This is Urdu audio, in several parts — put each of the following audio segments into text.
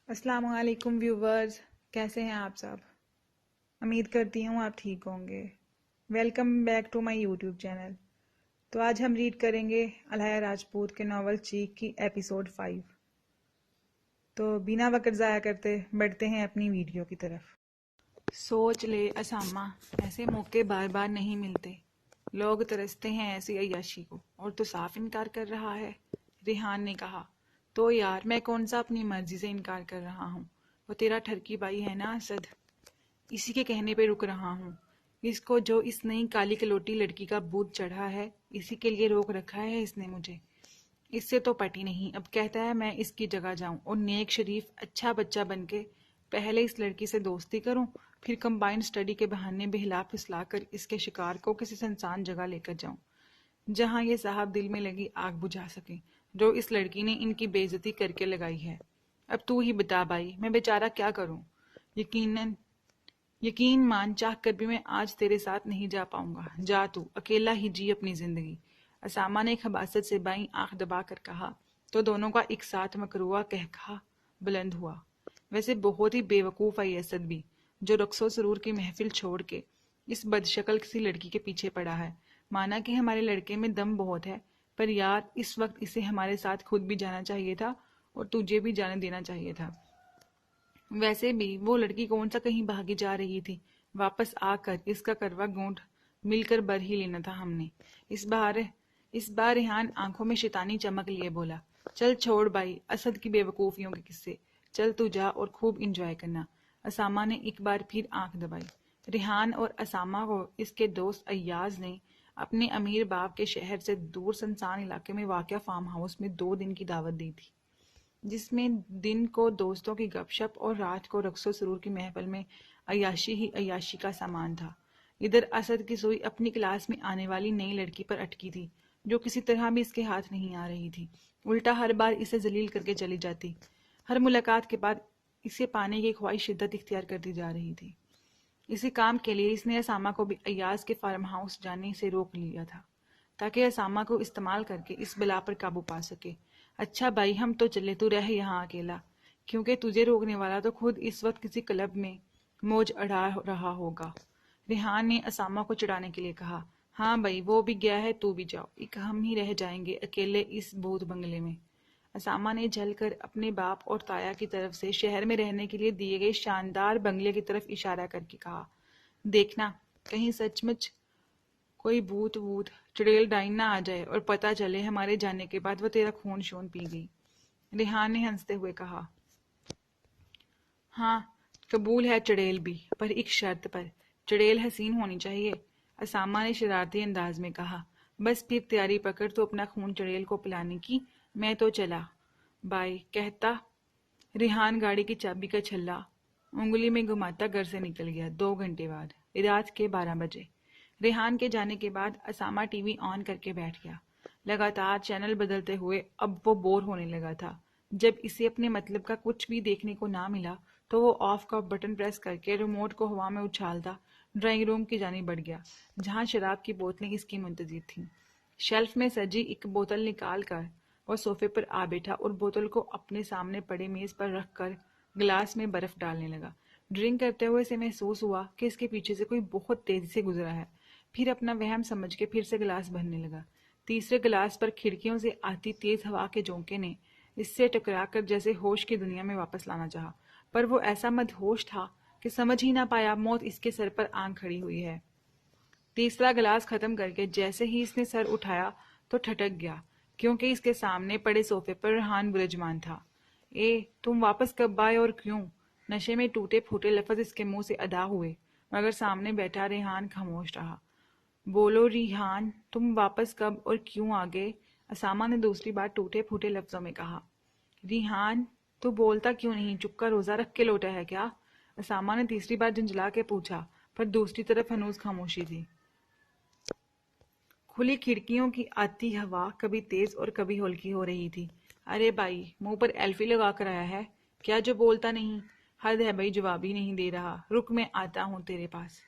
السلام علیکم ویورز، کیسے ہیں آپ سب؟ امید کرتی ہوں آپ ٹھیک ہوں گے۔ Welcome back to my YouTube channel. تو آج ہم ریڈ کریں گے الہیہ راجپوت کے ناول چیک کی ایپیسوڈ 5۔ تو بنا وقت ضائع کرتے بڑھتے ہیں اپنی ویڈیو کی طرف۔ سوچ لے اسامہ، ایسے موقع بار بار نہیں ملتے، لوگ ترستے ہیں ایسی عیاشی کو، اور تو صاف انکار کر رہا ہے۔ ریحان نے کہا، تو یار میں کون سا اپنی مرضی سے انکار کر رہا ہوں؟ وہ تیرا ٹھرکی بھائی ہے نا اسد، اسی کے کہنے پہ رک رہا ہوں۔ اس کو جو اس نئی کالی کلوٹی لڑکی کا بھوت چڑھا ہے، اسی کے لیے روک رکھا ہے اس نے مجھے۔ اس سے تو پٹی نہیں، اب کہتا ہے میں اس کی جگہ جاؤں اور نیک شریف اچھا بچہ بن کے پہلے اس لڑکی سے دوستی کروں، پھر کمبائنڈ اسٹڈی کے بہانے بہلا پھسلا کر اس کے شکار کو کسی سنسان جگہ لے کر جاؤں، جہاں یہ صاحب دل میں لگی آگ بجھا سکیں، جو اس لڑکی نے ان کی بے عزتی کر کے لگائی ہے۔ اب تو ہی بتا بھائی، میں بیچارہ کیا کروں؟ یقین مان، چاہ کر بھی میں آج تیرے ساتھ نہیں جا پاؤں گا۔ جا تو اکیلا ہی جی اپنی زندگی۔ اسامہ نے خباثت سے بائیں آنکھ دبا کر کہا، تو دونوں کا ایک ساتھ مکروہ قہقہہ بلند ہوا۔ ویسے بہت ہی بے وقوف ہے یہ اسد بھی، جو رقص و سرور کی محفل چھوڑ کے اس بدشکل کسی لڑکی کے پیچھے پڑا ہے۔ مانا کہ ہمارے لڑکے میں دم بہت ہے، پر یار اس وقت اسے ہمارے ساتھ خود بھی جانا چاہیے تھا اور تجھے بھی جانے دینا چاہیے تھا۔ ویسے بھی وہ لڑکی کون سا کہیں بھاگی جا رہی تھی، واپس آ کر اس کا کروا گونٹ مل کر بھر ہی لینا تھا ہم نے۔ اس بار ریحان آنکھوں میں شیطانی چمک لیے بولا، چل چھوڑ بھائی اسد کی بے وقوفیوں کے قصے، چل تو جا اور خوب انجوائے کرنا۔ اسامہ نے ایک بار پھر آنکھ دبائی۔ ریحان اور اسامہ کو اس کے دوست ایاز نے اپنے امیر باپ کے شہر سے دور سنسان علاقے میں واقع فارم ہاؤس میں 2 دن کی دعوت دی تھی، جس میں دن کو دوستوں کی گپ شپ اور رات کو رقص و سرور کی محفل میں عیاشی ہی عیاشی کا سامان تھا۔ ادھر اسد کی سوئی اپنی کلاس میں آنے والی نئی لڑکی پر اٹکی تھی، جو کسی طرح بھی اس کے ہاتھ نہیں آ رہی تھی، الٹا ہر بار اسے ذلیل کر کے چلی جاتی۔ ہر ملاقات کے بعد اسے پانے کی خواہش شدت اختیار کرتی جا رہی تھی۔ اسی کام کے لیے اس نے اسامہ کو بھی ایاز کے فارم ہاؤس جانے سے روک لیا تھا، تاکہ اسامہ کو استعمال کر کے اس بلا پر قابو پا سکے۔ اچھا بھائی ہم تو چلے، تو رہ یہاں اکیلا، کیونکہ تجھے روکنے والا تو خود اس وقت کسی کلب میں موج اڑا رہا ہوگا۔ ریحان نے اسامہ کو چڑھانے کے لیے کہا، ہاں بھائی وہ بھی گیا ہے، تو بھی جاؤ، ایک ہم ہی رہ جائیں گے اکیلے اس بھوت بنگلے میں۔ اسامہ نے جھل کر اپنے باپ اور تایا کی طرف سے شہر میں رہنے کے لیے دیے گئے شاندار بنگلے کی طرف اشارہ کر کے کہا، دیکھنا کہیں سچ مچ کوئی بھوت ووت چڑیل ڈائن نہ آ جائے اور پتہ چلے ہمارے جانے کے بعد وہ تیرا خون شون پی گئی۔ ریحان نے ہنستے ہوئے کہا، ہاں قبول ہے چڑیل بھی، پر ایک شرط پر، چڑیل حسین ہونی چاہیے۔ اسامہ نے شرارتی انداز میں کہا، بس پھر تیاری پکڑ تو اپنا خون چڑیل کو پلانے کی، میں تو چلا بائی کہتا۔ ریحان گاڑی کی چابی کا چھلا انگلی میں گھماتا گھر سے نکل گیا۔ 2 گھنٹے بعد رات کے 12 بجے ریحان کے جانے کے بعد اسامہ ٹی وی آن کر کے بیٹھ گیا۔ لگاتار چینل بدلتے ہوئے اب وہ بور ہونے لگا تھا۔ جب اسے اپنے مطلب کا کچھ بھی دیکھنے کو نہ ملا تو وہ آف کا بٹن پریس کر کے ریموٹ کو ہوا میں اچھالتا ڈرائنگ روم کی جانب بڑھ گیا، جہاں شراب کی بوتلیں اس کی منتظر تھیں۔ شیلف میں سجی ایک بوتل نکال کر وہ صوفے پر آ بیٹھا اور بوتل کو اپنے سامنے پڑے میز پر رکھ کر گلاس میں برف ڈالنے لگا۔ ڈرنک کرتے ہوئے اسے محسوس ہوا کہ اس کے پیچھے سے کوئی بہت تیزی سے گزرا ہے، پھر اپنا وہم سمجھ کے پھر سے گلاس بھرنے لگا۔ تیسرے گلاس پر کھڑکیوں سے آتی تیز ہوا کے جھونکے نے اس سے ٹکرا کر جیسے ہوش کی دنیا میں واپس لانا چاہا، پر وہ ایسا مدہوش تھا کہ سمجھ ہی نہ پایا موت اس کے سر پر آن کھڑی ہوئی ہے۔ تیسرا گلاس ختم کر کے جیسے ہی اس نے سر اٹھایا تو ٹھٹک گیا، کیونکہ اس کے سامنے پڑے صوفے پر ریحان برجمان تھا۔ اے تم واپس کب آئے اور کیوں؟ نشے میں ٹوٹے پھوٹے لفظ اس کے منہ سے ادا ہوئے، مگر سامنے بیٹھا ریحان خاموش رہا۔ بولو ریحان، تم واپس کب اور کیوں آ گئے؟ اسامہ نے دوسری بار ٹوٹے پھوٹے لفظوں میں کہا۔ ریحان تو بولتا کیوں نہیں، چپ کا روزہ رکھ کے لوٹا ہے کیا؟ اسامہ نے تیسری بار جھنجھلا کے پوچھا، پر دوسری طرف ہنوز خاموشی تھی۔ کھلی کھڑکیوں کی آتی ہوا کبھی تیز اور کبھی ہلکی ہو رہی تھی۔ ارے بھائی منہ پر ایلفی لگا کر آیا ہے کیا جو بولتا نہیں؟ حد ہے بھائی، جواب ہی نہیں دے رہا، رک میں آتا ہوں تیرے پاس۔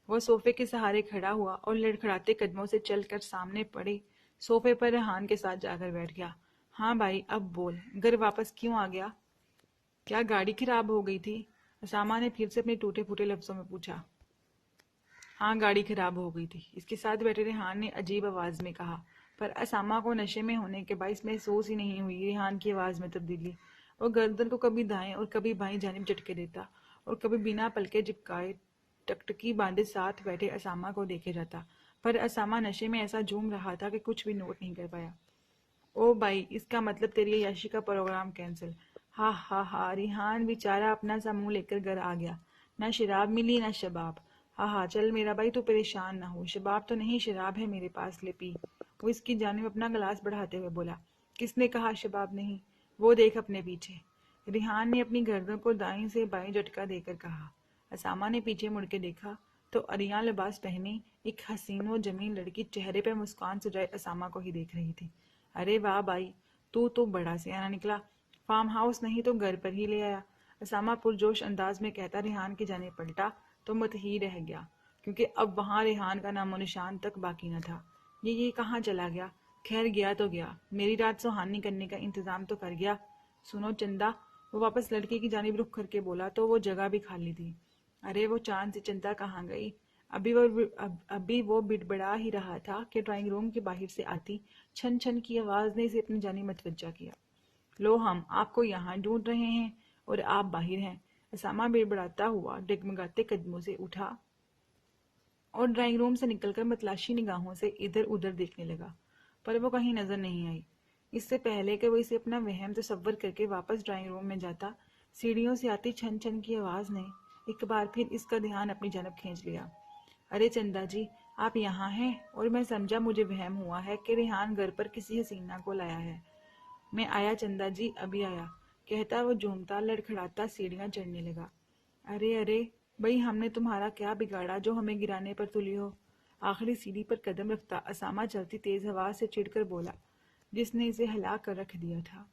وہ صوفے کے سہارے کھڑا ہوا اور لڑکھڑاتے قدموں سے چل کر سامنے پڑے صوفے پر ریحان کے ساتھ جا کر بیٹھ گیا۔ ہاں بھائی اب بول، گھر واپس کیوں آ گیا؟ کیا گاڑی خراب ہو گئی تھی؟ اسامہ نے پھر سے اپنے ٹوٹے پھوٹے لفظوں میں پوچھا۔ ہاں، گاڑی خراب ہو گئی تھی، اس کے ساتھ بیٹھے ریحان نے عجیب آواز میں کہا، پر اسامہ کو نشے میں ہونے کے باعث محسوس ہی نہیں ہوئی ریحان کی آواز میں تبدیلی۔ وہ گردن کو کبھی دائیں اور کبھی بائیں جانب جھٹکے دیتا اور کبھی بنا پلکے جھپکائے ٹکٹکی باندھے ساتھ بیٹھے اسامہ کو دیکھے جاتا، پر اسامہ نشے میں ایسا جھوم رہا تھا کہ کچھ بھی نوٹ نہیں کر پایا۔ او بھائی، اس کا مطلب تیری عیاشی کا پروگرام کینسل۔ ہاں ہاں ہاں، ریحان بیچارہ اپنا سا منہ لے کر گھر آ گیا۔ نہ شراب ملی نہ شباب۔ ہاں ہاں، چل میرا بھائی، تو پریشان نہ ہو، شباب تو نہیں شراب ہے میرے پاس، لے پی۔ وہ اس کی جانب اپنا گلاس بڑھاتے ہوئے بولا۔ کس نے کہا شباب نہیں؟ وہ دیکھ اپنے پیچھے۔ ریحان نے اپنی گردن کو دائیں سے بائیں جھٹکا دے کر کہا۔ اسامہ نے پیچھے مڑ کے دیکھا تو عریاں لباس پہنی ایک حسین و جمیل لڑکی چہرے پہ مسکان سجائے اسامہ کو ہی دیکھ رہی تھی۔ ارے واہ بھائی، تو بڑا سیانا نکلا، فارم ہاؤس نہیں تو گھر پر ہی لے آیا، اسامہ پرجوش انداز میں کہتا ریحان کی جانب پلٹا تو مت ہی رہ گیا، کیونکہ اب وہاں ریحان کا نام و نشان تک باقی نہ تھا۔ یہ کہاں چلا گیا؟ خیر گیا تو گیا، میری رات سہانی کرنے کا انتظام تو کر گیا۔ سنو چندا، وہ واپس لڑکی کی جانب رخ کر کے بولا تو وہ جگہ بھی خالی تھی۔ ارے وہ چاند سے چندا کہاں گئی؟ ابھی وہ بڑبڑا ہی رہا تھا کہ ڈرائنگ روم کے باہر سے آتی چھن چھن کی آواز نے اسے اپنی جانب متوجہ کیا۔ لو، ہم آپ کو یہاں ڈھونڈ رہے ہیں اور آپ باہر ہیں۔ اسامہ بڑبڑاتا ہوا ڈگمگاتے قدموں سے اٹھا اور ڈرائنگ روم سے نکل کر متلاشی نگاہوں سے ادھر ادھر دیکھنے لگا، پر وہ کہیں نظر نہیں آئی۔ اس سے پہلے کہ وہ اسے اپنا وہم تصور کر کے واپس ڈرائنگ روم میں جاتا، سیڑھیوں سے آتی چھن چھن کی آواز نے ایک بار پھر اس کا دھیان اپنی جانب کھینچ لیا۔ ارے چندا جی، آپ یہاں ہیں، اور میں سمجھا مجھے وہم ہوا ہے کہ ریحان گھر پر کسی حسینہ کو لایا ہے۔ میں آیا چندا جی، ابھی آیا، کہتا وہ جھومتا لڑکھڑاتا سیڑھیاں چڑھنے لگا۔ ارے بھئی، ہم نے تمہارا کیا بگاڑا جو ہمیں گرانے پر تلی ہو؟ آخری سیڑھی پر قدم رکھتا اسامہ چلتی تیز ہوا سے چڑھ کر بولا، جس نے اسے ہلا کر رکھ دیا تھا۔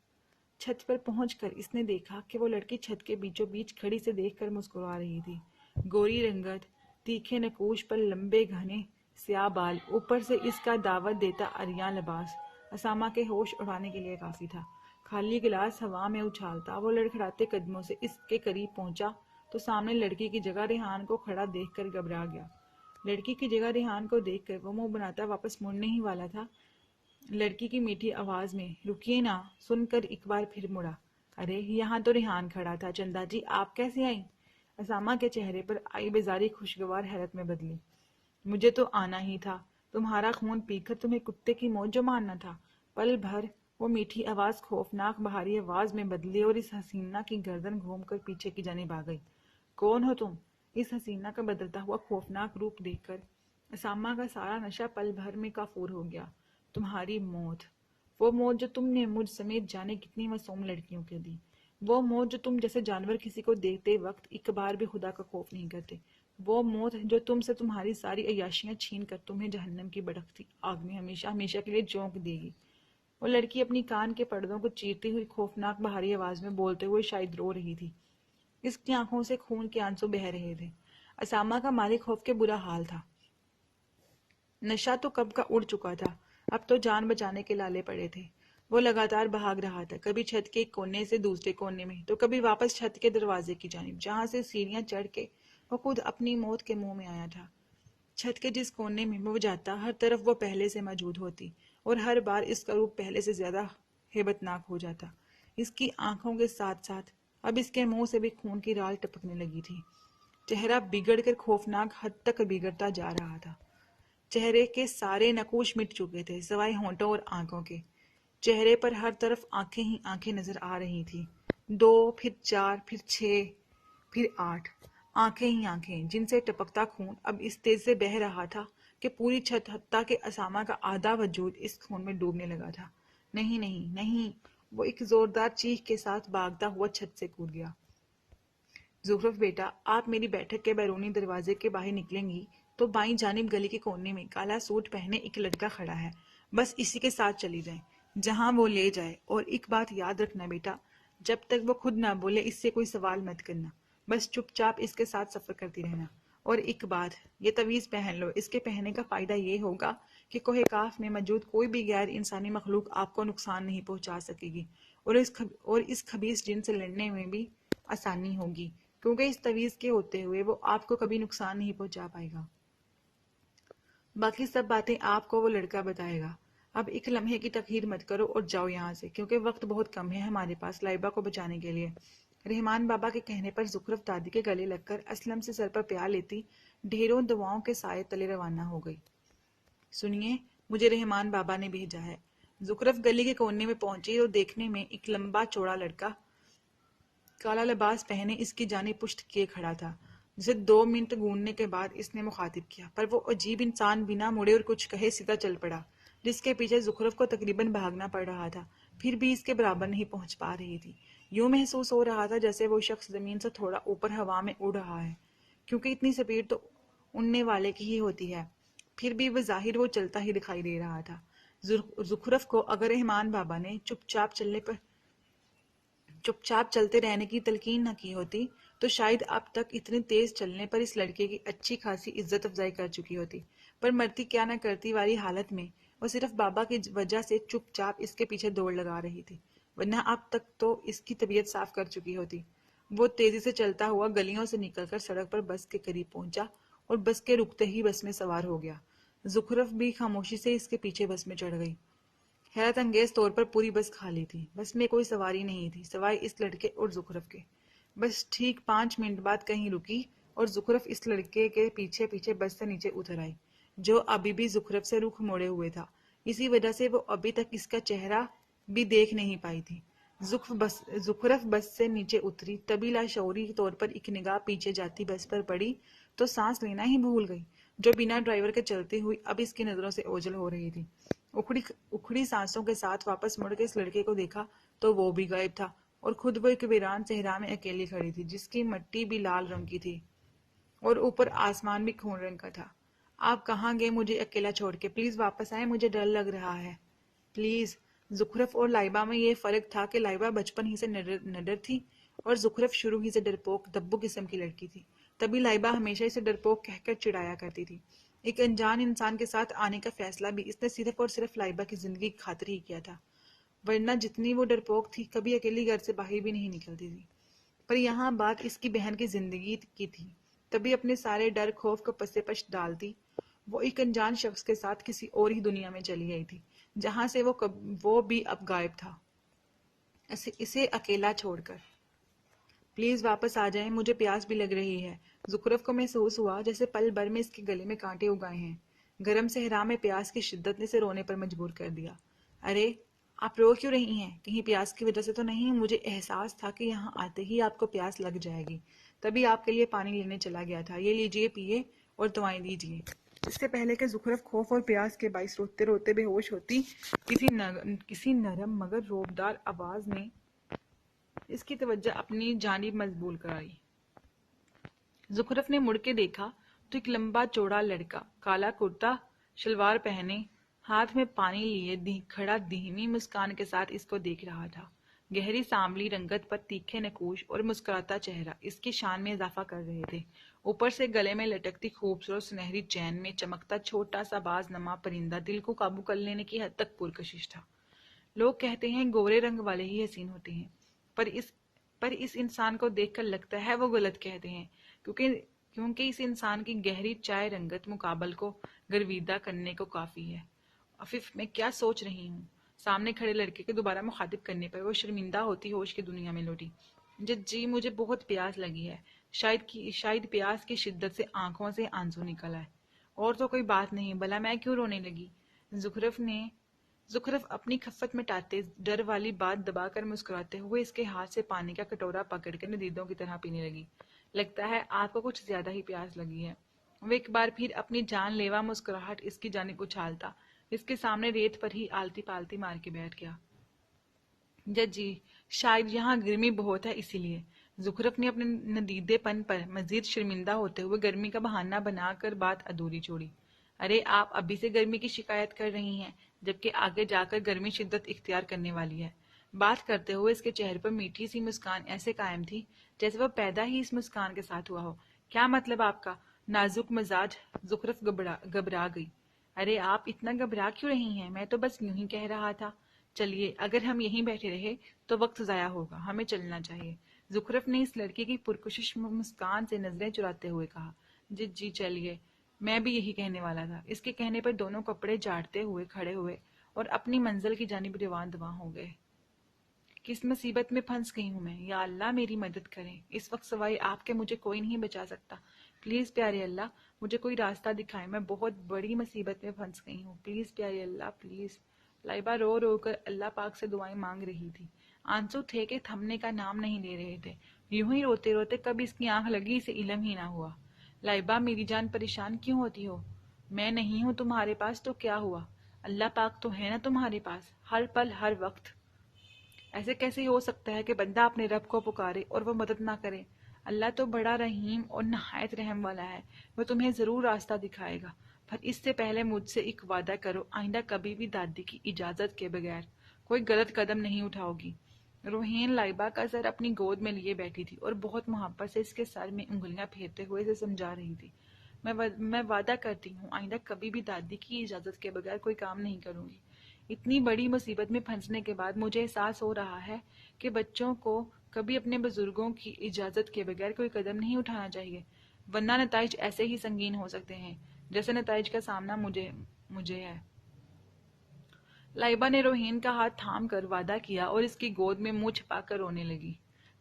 چھت پر پہنچ کر اس نے دیکھا کہ وہ لڑکی چھت کے بیچوں بیچ کھڑی سے دیکھ کر مسکرا رہی تھی۔ گوری رنگت، تیکھے نقوش پر لمبے گھنے سیاہ بال، اوپر سے اس کا دعوت دیتا عریاں لباس اسامہ کے ہوش اڑانے کے لیے کافی تھا۔ خالی گلاس ہوا میں اچھالتا وہ لڑکھڑاتے قدموں سے اس کے قریب پہنچا تو سامنے لڑکی کی جگہ ریحان کو کھڑا دیکھ کر گھبرا گیا۔ لڑکی کی جگہ ریحان کو دیکھ کر وہ منہ بناتا واپس مڑنے ہی والا تھا، لڑکی کی میٹھی آواز میں رکیے نا سن کر ایک بار پھر مڑا۔ ارے یہاں تو ریحان کھڑا تھا، چندا جی آپ کیسے آئیں؟ اسامہ کے چہرے پر آئی بیزاری خوشگوار حیرت میں بدلی۔ مجھے تو آنا ہی تھا، تمہارا خون پی کر تمہیں کتے کی موت جو مارنا تھا۔ پل بھر وہ میٹھی آواز خوفناک بہاری آواز میں بدلی اور اس حسینہ کی گردن گھوم کر پیچھے کی جانب آ گئی۔ کون ہو تم؟ اس حسینہ کا بدلتا ہوا خوفناک روپ دیکھ کر اسامہ کا سارا نشہ پل بھر میں کافور ہو گیا۔ تمہاری موت، وہ موت جو تم نے مجھ سمیت جانے کتنی معصوم لڑکیوں کے دی، وہ موت جو تم جیسے جانور کسی کو دیکھتے وقت ایک بار بھی خدا کا خوف نہیں کرتے، وہ موت جو تم سے تمہاری ساری عیاشیاں چھین کر تمہیں جہنم کی بھڑکتی آگ میں ہمیشہ ہمیشہ کے لیے جھونک دے گی۔ وہ لڑکی اپنی کان کے پردوں کو چیرتی ہوئی خوفناک بھاری آواز میں بولتے ہوئے شاید رو رہی تھی۔ اس کی آنکھوں سے خون کے آنسو بہہ رہے تھے۔ اسامہ کا مالک خوف کے برا حال تھا۔ نشہ تو کب کا اڑ چکا تھا، اب تو جان بچانے کے لالے پڑے تھے۔ وہ لگاتار بھاگ رہا تھا، کبھی چھت کے ایک کونے سے دوسرے کونے میں تو کبھی واپس چھت کے دروازے کی جانب، جہاں سے سیڑھیاں چڑھ کے وہ خود اپنی موت کے منہ میں آیا تھا۔ چھت کے جس کونے میں وہ جاتا، ہر طرف وہ پہلے سے موجود ہوتی اور ہر بار اس کا روپ پہلے سے زیادہ ہیبتناک ہو جاتا۔ اس کی آنکھوں کے ساتھ ساتھ اب اس کے منہ سے بھی خون کی رال ٹپکنے لگی تھی۔ چہرہ بگڑ کر خوفناک حد تک بگڑتا جا رہا تھا۔ چہرے کے سارے نقوش مٹ چکے تھے سوائے ہونٹوں اور آنکھوں کے۔ چہرے پر ہر طرف آنکھیں ہی آنکھیں نظر آ رہی تھی، 2 پھر 4 پھر 6 پھر 8 آنکھیں ہی آنکھیں، جن سے ٹپکتا خون اب اس تیز سے بہہ رہا تھا کہ پوری چھت حتیٰ کہ اسامہ کا آدھا وجود اس خون میں ڈوبنے لگا تھا۔ نہیں نہیں نہیں، وہ ایک زوردار چیخ کے ساتھ بھاگتا ہوا چھت سے کود گیا۔ زخرف بیٹا، آپ میری بیٹھک کے بیرونی دروازے کے باہر نکلیں گی تو بائیں جانب گلی کے کونے میں کالا سوٹ پہنے ایک لڑکا کھڑا ہے، بس اسی کے ساتھ چلی جائیں، جہاں وہ لے جائے۔ اور ایک بات یاد رکھنا بیٹا، جب تک وہ خود نہ بولے اس سے کوئی سوال مت کرنا، بس چپ چاپ اس کے ساتھ سفر کرتی رہنا۔ اور ایک بات، یہ تعویذ پہن لو، اس کے پہننے کا فائدہ یہ ہوگا کہ کوہ کاف میں موجود کوئی بھی غیر انسانی مخلوق آپ کو نقصان نہیں پہنچا سکے گی، اور اس خبیث جن سے لڑنے میں بھی آسانی ہوگی، کیونکہ اس تویز کے ہوتے ہوئے وہ آپ کو کبھی نقصان نہیں پہنچا پائے گا۔ باقی سب باتیں آپ کو وہ لڑکا بتائے گا۔ اب ایک لمحے کی تاخیر مت کرو اور جاؤ یہاں سے، کیونکہ وقت بہت کم ہے ہمارے پاس لائبہ کو بچانے کے لیے۔ رحمان بابا کے کہنے پر زخرف دادی کے گلے لگ کر اسلم سے سر پر پیار لیتی ڈھیروں دعاؤں کے سائے تلے روانہ ہو گئی۔ سنیے، مجھے رحمان بابا نے بھیجا ہے۔ زخرف گلی کے کونے میں پہنچی اور دیکھنے میں ایک لمبا چوڑا لڑکا کالا لباس پہنے اس کی جانب پشت کیے کھڑا تھا، جسے 2 منٹ گوننے کے بعد اس نے مخاطب کیا، پر وہ عجیب انسان بنا مڑے اور کچھ کہے سیدھا چل پڑا، جس کے پیچھے زخرف کو تقریباً بھاگنا پڑ رہا تھا، پھر بھی اس کے برابر نہیں پہنچ پا رہی تھی۔ یوں محسوس ہو رہا تھا جیسے وہ شخص زمین سے تھوڑا اوپر ہوا میں اڑ رہا ہے، کیونکہ اتنی سپیڈ تو اڑنے والے کی ہی ہوتی ہے، پھر بھی بظاہر وہ چلتا ہی دکھائی دے رہا تھا۔ زخرف کو اگر رحمان بابا نے چپ چاپ چلتے رہنے کی تلقین نہ کی ہوتی تو شاید اب تک اتنے تیز چلنے پر اس لڑکے کی اچھی خاصی عزت افزائی کر چکی ہوتی، پر مرتی کیا نہ کرتی والی حالت میں وہ صرف بابا کی وجہ سے چپ چاپ اس کے پیچھے دوڑ لگا رہی تھی، ورنہ اب تک تو اس کی طبیعت صاف کر چکی ہوتی۔ وہ تیزی سے چلتا ہوا گلیوں سے نکل کر سڑک پر بس کے قریب پہنچا اور بس کے رکتے ہی بس میں سوار ہو گیا۔ زخرف بھی خاموشی سے اس کے پیچھے بس میں چڑھ گئی۔ حیرت انگیز طور پر پوری بس خالی تھی، بس میں کوئی سواری نہیں تھی سوائے اس لڑکے اور زخرف کے۔ بس ٹھیک 5 منٹ بعد کہیں رکی اور زخرف اس لڑکے کے پیچھے پیچھے بس سے نیچے اتر آئی، جو ابھی بھی زخرف سے رخ موڑے ہوئے تھا، اسی وجہ سے وہ ابھی تک اس کا چہرہ بھی دیکھ نہیں پائی تھی۔ زخرف بس سے نیچے اتری، تبھی لاشعوری طور پر ایک نگاہ پیچھے جاتی بس پر پڑی تو سانس لینا ہی بھول گئی، جو بنا ڈرائیور کے چلتی ہوئی اب اس کی نظروں سے اوجھل ہو رہی تھی۔ اکھڑی سانسوں کے ساتھ واپس مڑ کے اس لڑکے کو دیکھا تو وہ بھی غائب تھا، اور خود وہ ایک ویران صحرا میں اکیلی کھڑی تھی، جس کی مٹی بھی لال رنگ کی تھی اور اوپر آسمان بھی خون رنگ کا تھا۔ آپ کہاں گئے مجھے اکیلا چھوڑ کے؟ پلیز واپس آئے، مجھے ڈر لگ رہا ہے، پلیز۔ زخرف اور لائبہ میں یہ فرق تھا کہ لائبہ بچپن ہی سے نڈر تھی اور زخرف شروع ہی سے ڈرپوک دبو قسم کی لڑکی تھی، تبھی لائبہ ہمیشہ اسے ڈرپوک کہہ کر چڑھایا کرتی تھی۔ ایک انجان انسان کے ساتھ آنے کا فیصلہ بھی اس نے صرف اور صرف لائبہ کی زندگی کی خاطر ہی کیا تھا، ورنہ جتنی وہ ڈرپوک تھی کبھی اکیلی گھر سے باہر بھی نہیں نکلتی تھی۔ پر یہاں بات اس کی بہن کی زندگی کی تھی، تبھی اپنے سارے ڈر خوف کو پس پش ڈالتی وہ ایک انجان شخص کے ساتھ کسی اور ہی دنیا میں چلی گئی تھی، جہاں سے وہ بھی اب غائب تھا، اسے اکیلا چھوڑ کر۔ پلیز واپس آ جائیں، مجھے پیاس بھی لگ رہی ہے۔ زخرف کو محسوس ہوا جیسے پل بھر میں اس کے گلے میں کانٹے اگائے ہیں۔ گرم صحرا میں پیاس کی شدت نے اسے رونے پر مجبور کر دیا۔ ارے آپ رو کیوں رہی ہیں؟ کہیں پیاس کی وجہ سے تو نہیں؟ مجھے احساس تھا کہ یہاں آتے ہی آپ کو پیاس لگ جائے گی، تبھی آپ کے لیے پانی لینے چلا گیا تھا۔ یہ لیجئے، پیئے اور دعائیں لیجئے۔ اس سے پہلے کہ زخرف خوف اور پیاس کے باعث روتے روتے بے ہوش ہوتی، کسی نرم مگر روبدار آواز نے اس کی توجہ اپنی جانب مبذول کرائی۔ زخرف نے مڑ کے دیکھا تو ایک لمبا چوڑا لڑکا کالا کرتا شلوار پہنے ہاتھ میں پانی لیے کھڑا دھیمی مسکان کے ساتھ اس کو دیکھ رہا تھا۔ گہری سانولی رنگت پر تیکھے نقوش اور مسکراتا چہرہ اس کی شان میں اضافہ کر رہے تھے، اوپر سے گلے میں لٹکتی خوبصورت سنہری چین میں چمکتا چھوٹا سا باز نما پرندہ دل کو قابو کر لینے کی حد تک پرکشش تھا۔ لوگ کہتے ہیں گورے رنگ والے ہی حسین ہوتے ہیں، پر اس انسان کو دیکھ کر لگتا ہے وہ غلط کہتے ہیں، کیونکہ اس انسان کی گہری چائے رنگت مقابل کو گرویدہ کرنے کو کافی ہے۔ عفیف میں کیا سوچ رہی ہوں؟ سامنے کھڑے لڑکے کے دوبارہ مخاطب کرنے پر وہ شرمندہ ہوتی ہوش کی دنیا میں لوٹی۔ جی مجھے بہت پیاس لگی ہے، شاید پیاس کی شدت سے آنکھوں سے آنسو نکل آئے۔ اور تو کوئی بات نہیں، بھلا میں کیوں رونے لگی؟ زخرف اپنی خفت مٹاتے ڈر والی بات دبا کر مسکراتے ہوئے اس کے ہاتھ سے پانی کا کٹورا پکڑ کر ندیدوں کی طرح پینے لگی۔ لگتا ہے آپ کو کچھ زیادہ ہی پیاس لگی ہے۔ وہ ایک بار پھر اپنی جان لیوا مسکراہٹ اس کی جانب اچھالتا اس کے سامنے ریت پر ہی آلتی پالتی مار کے بیٹھ گیا۔ جی شاید یہاں گرمی بہت ہے اسی لیے۔ زخرف نے اپنے ندیدے پن پر مزید شرمندہ ہوتے ہوئے گرمی کا بہانہ بنا کر بات ادھوری چھوڑی۔ ارے آپ ابھی سے گرمی کی شکایت کر رہی ہیں، جبکہ آگے جا کر گرمی شدت اختیار کرنے والی ہے۔ بات کرتے ہوئے اس کے چہرے پر میٹھی سی مسکان ایسے قائم تھی جیسے وہ پیدا ہی اس مسکان کے ساتھ ہوا ہو۔ کیا مطلب آپ کا؟ نازک مزاج زخرف گھبرا گئی۔ ارے آپ اتنا گھبرا کیوں رہی ہیں؟ میں تو بس یوں ہی کہہ رہا تھا۔ چلیے اگر ہم یہیں بیٹھے رہے تو وقت ضائع ہوگا، ہمیں چلنا چاہیے۔ زخرف نے اس لڑکی کی پرکشش مسکان سے نظریں چراتے ہوئے کہا، جی جی چلیے، میں بھی یہی کہنے والا تھا۔ اس کے کہنے پر دونوں کپڑے جھاڑتے ہوئے کھڑے ہوئے اور اپنی منزل کی جانب رواں دواں ہو گئے۔ کس مصیبت میں پھنس گئی ہوں میں، یا اللہ میری مدد کریں، اس وقت سوائے آپ کے مجھے کوئی نہیں بچا سکتا، پلیز پیارے اللہ مجھے کوئی راستہ دکھائے، میں بہت بڑی مصیبت میں پھنس گئی ہوں، پلیز پیارے اللہ پلیز۔ لائبہ رو رو کر اللہ پاک سے دعائیں مانگ رہی تھی، آنسو تھے کہ تھمنے کا نام نہیں لے رہے تھے، یوں ہی روتے روتے کب اس کی آنکھ لگی اسے علم ہی نہ ہوا۔ لائبہ میری جان پریشان کیوں ہوتی ہو، میں نہیں ہوں تمہارے پاس تو کیا ہوا، اللہ پاک تو ہے نا تمہارے پاس، ہر پل ہر وقت۔ ایسے کیسے ہو سکتا ہے کہ بندہ اپنے رب کو پکارے اور وہ مدد نہ کرے، اللہ تو بڑا رحیم اور نہایت رحم والا ہے، وہ تمہیں ضرور راستہ دکھائے گا، پر اس سے پہلے مجھ سے ایک وعدہ کرو، آئندہ کبھی بھی دادی کی اجازت کے بغیر کوئی غلط قدم نہیں اٹھاؤ گی۔ روحین لائبہ کا سر اپنی گود میں لیے بیٹھی تھی اور بہت محبت سے اس کے سر میں انگلیاں پھیرتے ہوئے اسے سمجھا رہی تھی، میں وعدہ کرتی ہوں آئندہ کبھی بھی دادی کی اجازت کے بغیر کوئی کام نہیں کروں گی۔ اتنی بڑی مصیبت میں پھنسنے کے بعد مجھے احساس ہو رہا ہے کہ بچوں کو کبھی اپنے بزرگوں کی اجازت کے بغیر کوئی قدم نہیں اٹھانا چاہیے، ورنہ نتائج ایسے ہی سنگین ہو سکتے ہیں جیسے نتائج کا سامنا مجھے ہے۔ لائبہ نے روحین کا ہاتھ تھام کر وعدہ کیا اور اس کی گود میں منہ چھپا کر رونے لگی۔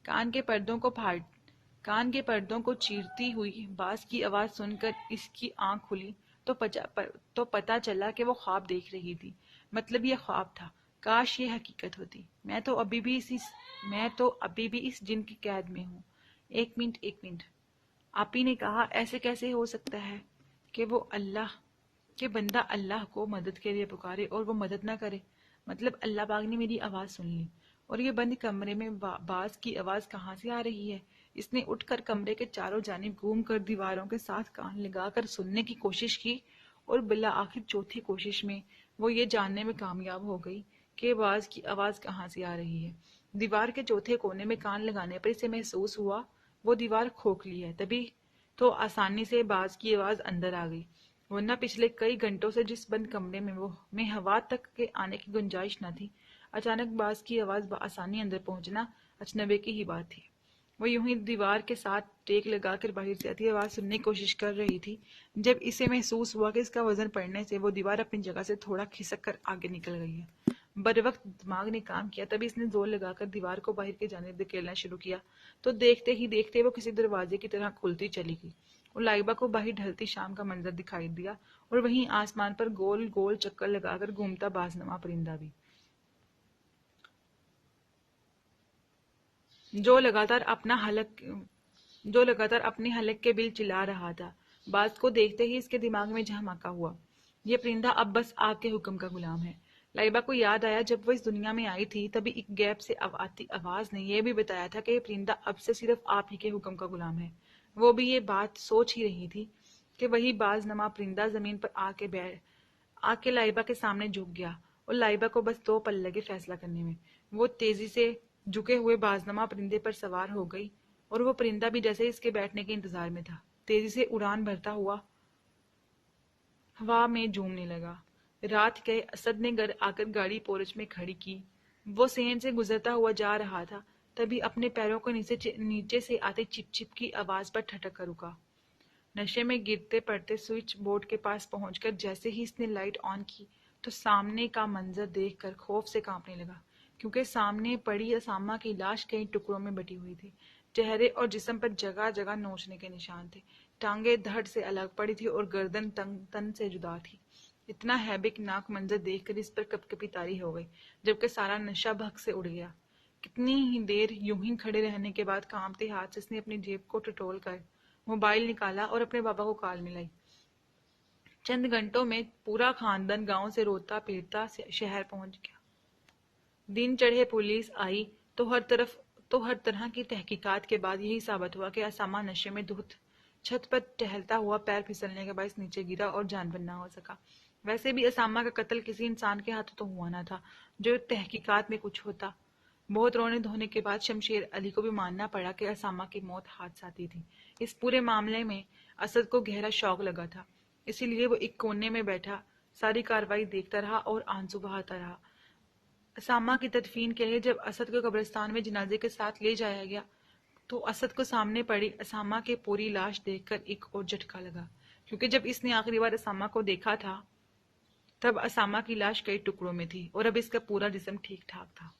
کان کے پردوں کو چیرتی ہوئی باز کی آواز سن کر اس کی آنکھ کھلی تو پتا چلا کہ وہ خواب دیکھ رہی تھی، مطلب یہ خواب تھا، کاش یہ حقیقت ہوتی، میں تو ابھی بھی اس جن کی قید میں ہوں۔ ایک منٹ، آپی نے کہا ایسے کیسے ہو سکتا ہے کہ بندہ اللہ کو مدد کے لیے پکارے اور وہ مدد نہ کرے، مطلب اللہ پاک نے میری آواز سن لی، اور یہ بند کمرے میں باز کی آواز کہاں سے آ رہی ہے؟ اس نے اٹھ کر کمرے کے چاروں جانب گھوم کر دیواروں کے ساتھ کان لگا کر سننے کی کوشش کی، اور بالآخر چوتھی کوشش میں وہ یہ جاننے میں کامیاب ہو گئی کہ باز کی آواز کہاں سے آ رہی ہے۔ دیوار کے چوتھے کونے میں کان لگانے پر اسے محسوس ہوا وہ دیوار کھوکھلی ہے، تبھی تو آسانی سے باز کی آواز اندر آ گئی، ورنہ پچھلے کئی گھنٹوں سے جس بند کمرے میں ہوا تک کے آنے کی گنجائش نہ تھی، اچانک باز کی آواز بآسانی اندر پہنچنا اچنبے کی ہی بات تھی۔ وہ یوں ہی دیوار کے ساتھ ٹیک لگا کر باہر سے آتی آواز سننے کی کوشش کر رہی تھی، جب اسے محسوس ہوا کہ اس کا وزن پڑنے سے وہ دیوار اپنی جگہ سے تھوڑا کھسک کر آگے نکل گئی ہے۔ بر وقت دماغ نے کام کیا، تبھی اس نے زور لگا کر دیوار کو باہر کی جانب دھکیلنا شروع کیا تو دیکھتے ہی دیکھتے وہ کسی دروازے کی طرح کھلتی چلی گئی اور لائبہ کو باہر ڈھلتی شام کا منظر دکھائی دیا، اور وہیں آسمان پر گول گول چکر لگا کر گھومتا بازنما پرندہ بھی، جو لگاتار اپنے حلق کے بل چلا رہا تھا۔ باز کو دیکھتے ہی اس کے دماغ میں جھماکا ہوا، یہ پرندہ اب بس آپ کے حکم کا غلام ہے۔ لائبہ کو یاد آیا جب وہ اس دنیا میں آئی تھی تبھی ایک گیپ سے آتی آواز نے یہ بھی بتایا تھا کہ یہ پرندہ اب سے صرف آپ ہی کے حکم کا غلام ہے۔ وہ بھی یہ بات سوچ ہی رہی تھی کہ وہی باز نما پرندہ زمین پر آ کے لائبہ کے سامنے جھک گیا، اور لائبہ کو بس 2 پل لگے فیصلہ کرنے میں، وہ تیزی سے جھکے ہوئے بازنما پرندے پر سوار ہو گئی، اور وہ پرندہ بھی جیسے اس کے بیٹھنے کے انتظار میں تھا تیزی سے اڑان بھرتا ہوا ہوا میں جھومنے لگا۔ رات گئے اسد نے گھر آ کر گاڑی پورچ میں کھڑی کی، وہ سین سے گزرتا ہوا جا رہا تھا، تبھی اپنے پیروں کو نیچے سے آتے چپ چپ کی آواز پر ٹھٹک کر رکا۔ نشے میں گرتے پڑتے سوئچ بورڈ کے پاس پہنچ کر جیسے ہی اس نے لائٹ آن کی تو سامنے کا منظر دیکھ کر خوف سے کانپنے لگا، کیونکہ سامنے پڑی اسامہ کی لاش کئی ٹکڑوں میں بٹی ہوئی تھی، چہرے اور جسم پر جگہ جگہ نوچنے کے نشان تھے، ٹانگیں دھڑ سے الگ پڑی تھی اور گردن تن سے جدا تھی۔ اتنا ہیبتناک منظر دیکھ کر اس پر کپ کپی طاری ہو گئی، جبکہ سارا نشہ بھگ سے اڑ گیا۔ کتنی ہی دیر یوں ہی کھڑے رہنے کے بعد کانپتے ہاتھ سے اس نے اپنی جیب کو ٹٹول کر موبائل نکالا اور اپنے بابا کو کال ملائی۔ چند گھنٹوں میں پورا خاندان گاؤں سے روتا پیٹتا شہر پہنچ گیا۔ دن چڑھے پولیس آئی تو ہر طرح کی تحقیقات کے بعد یہی ثابت ہوا کہ اسامہ نشے میں دھت چھت پر ٹہلتا ہوا پیر پھسلنے کے باعث نیچے گرا اور جانور نہ ہو سکا۔ ویسے بھی اسامہ کا قتل کسی انسان کے ہاتھوں تو ہوا نہ تھا جو تحقیقات میں کچھ ہوتا۔ بہت رونے دھونے کے بعد شمشیر علی کو بھی ماننا پڑا کہ اسامہ کی موت حادثاتی تھی۔ اس پورے معاملے میں اسد کو گہرا شوق لگا تھا، اسی لیے وہ ایک کونے میں بیٹھا ساری کارروائی دیکھتا رہا اور آنسو بہاتا رہا۔ اسامہ کی تدفین کے لیے جب اسد کو قبرستان میں جنازے کے ساتھ لے جایا گیا تو اسد کو سامنے پڑی اسامہ کے پوری لاش دیکھ کر ایک اور جھٹکا لگا، کیونکہ جب اس نے آخری بار اسامہ کو دیکھا تھا تب اسامہ کی لاش کئی ٹکڑوں میں تھی اور اب اس کا پورا جسم ٹھیک ٹھاک تھا۔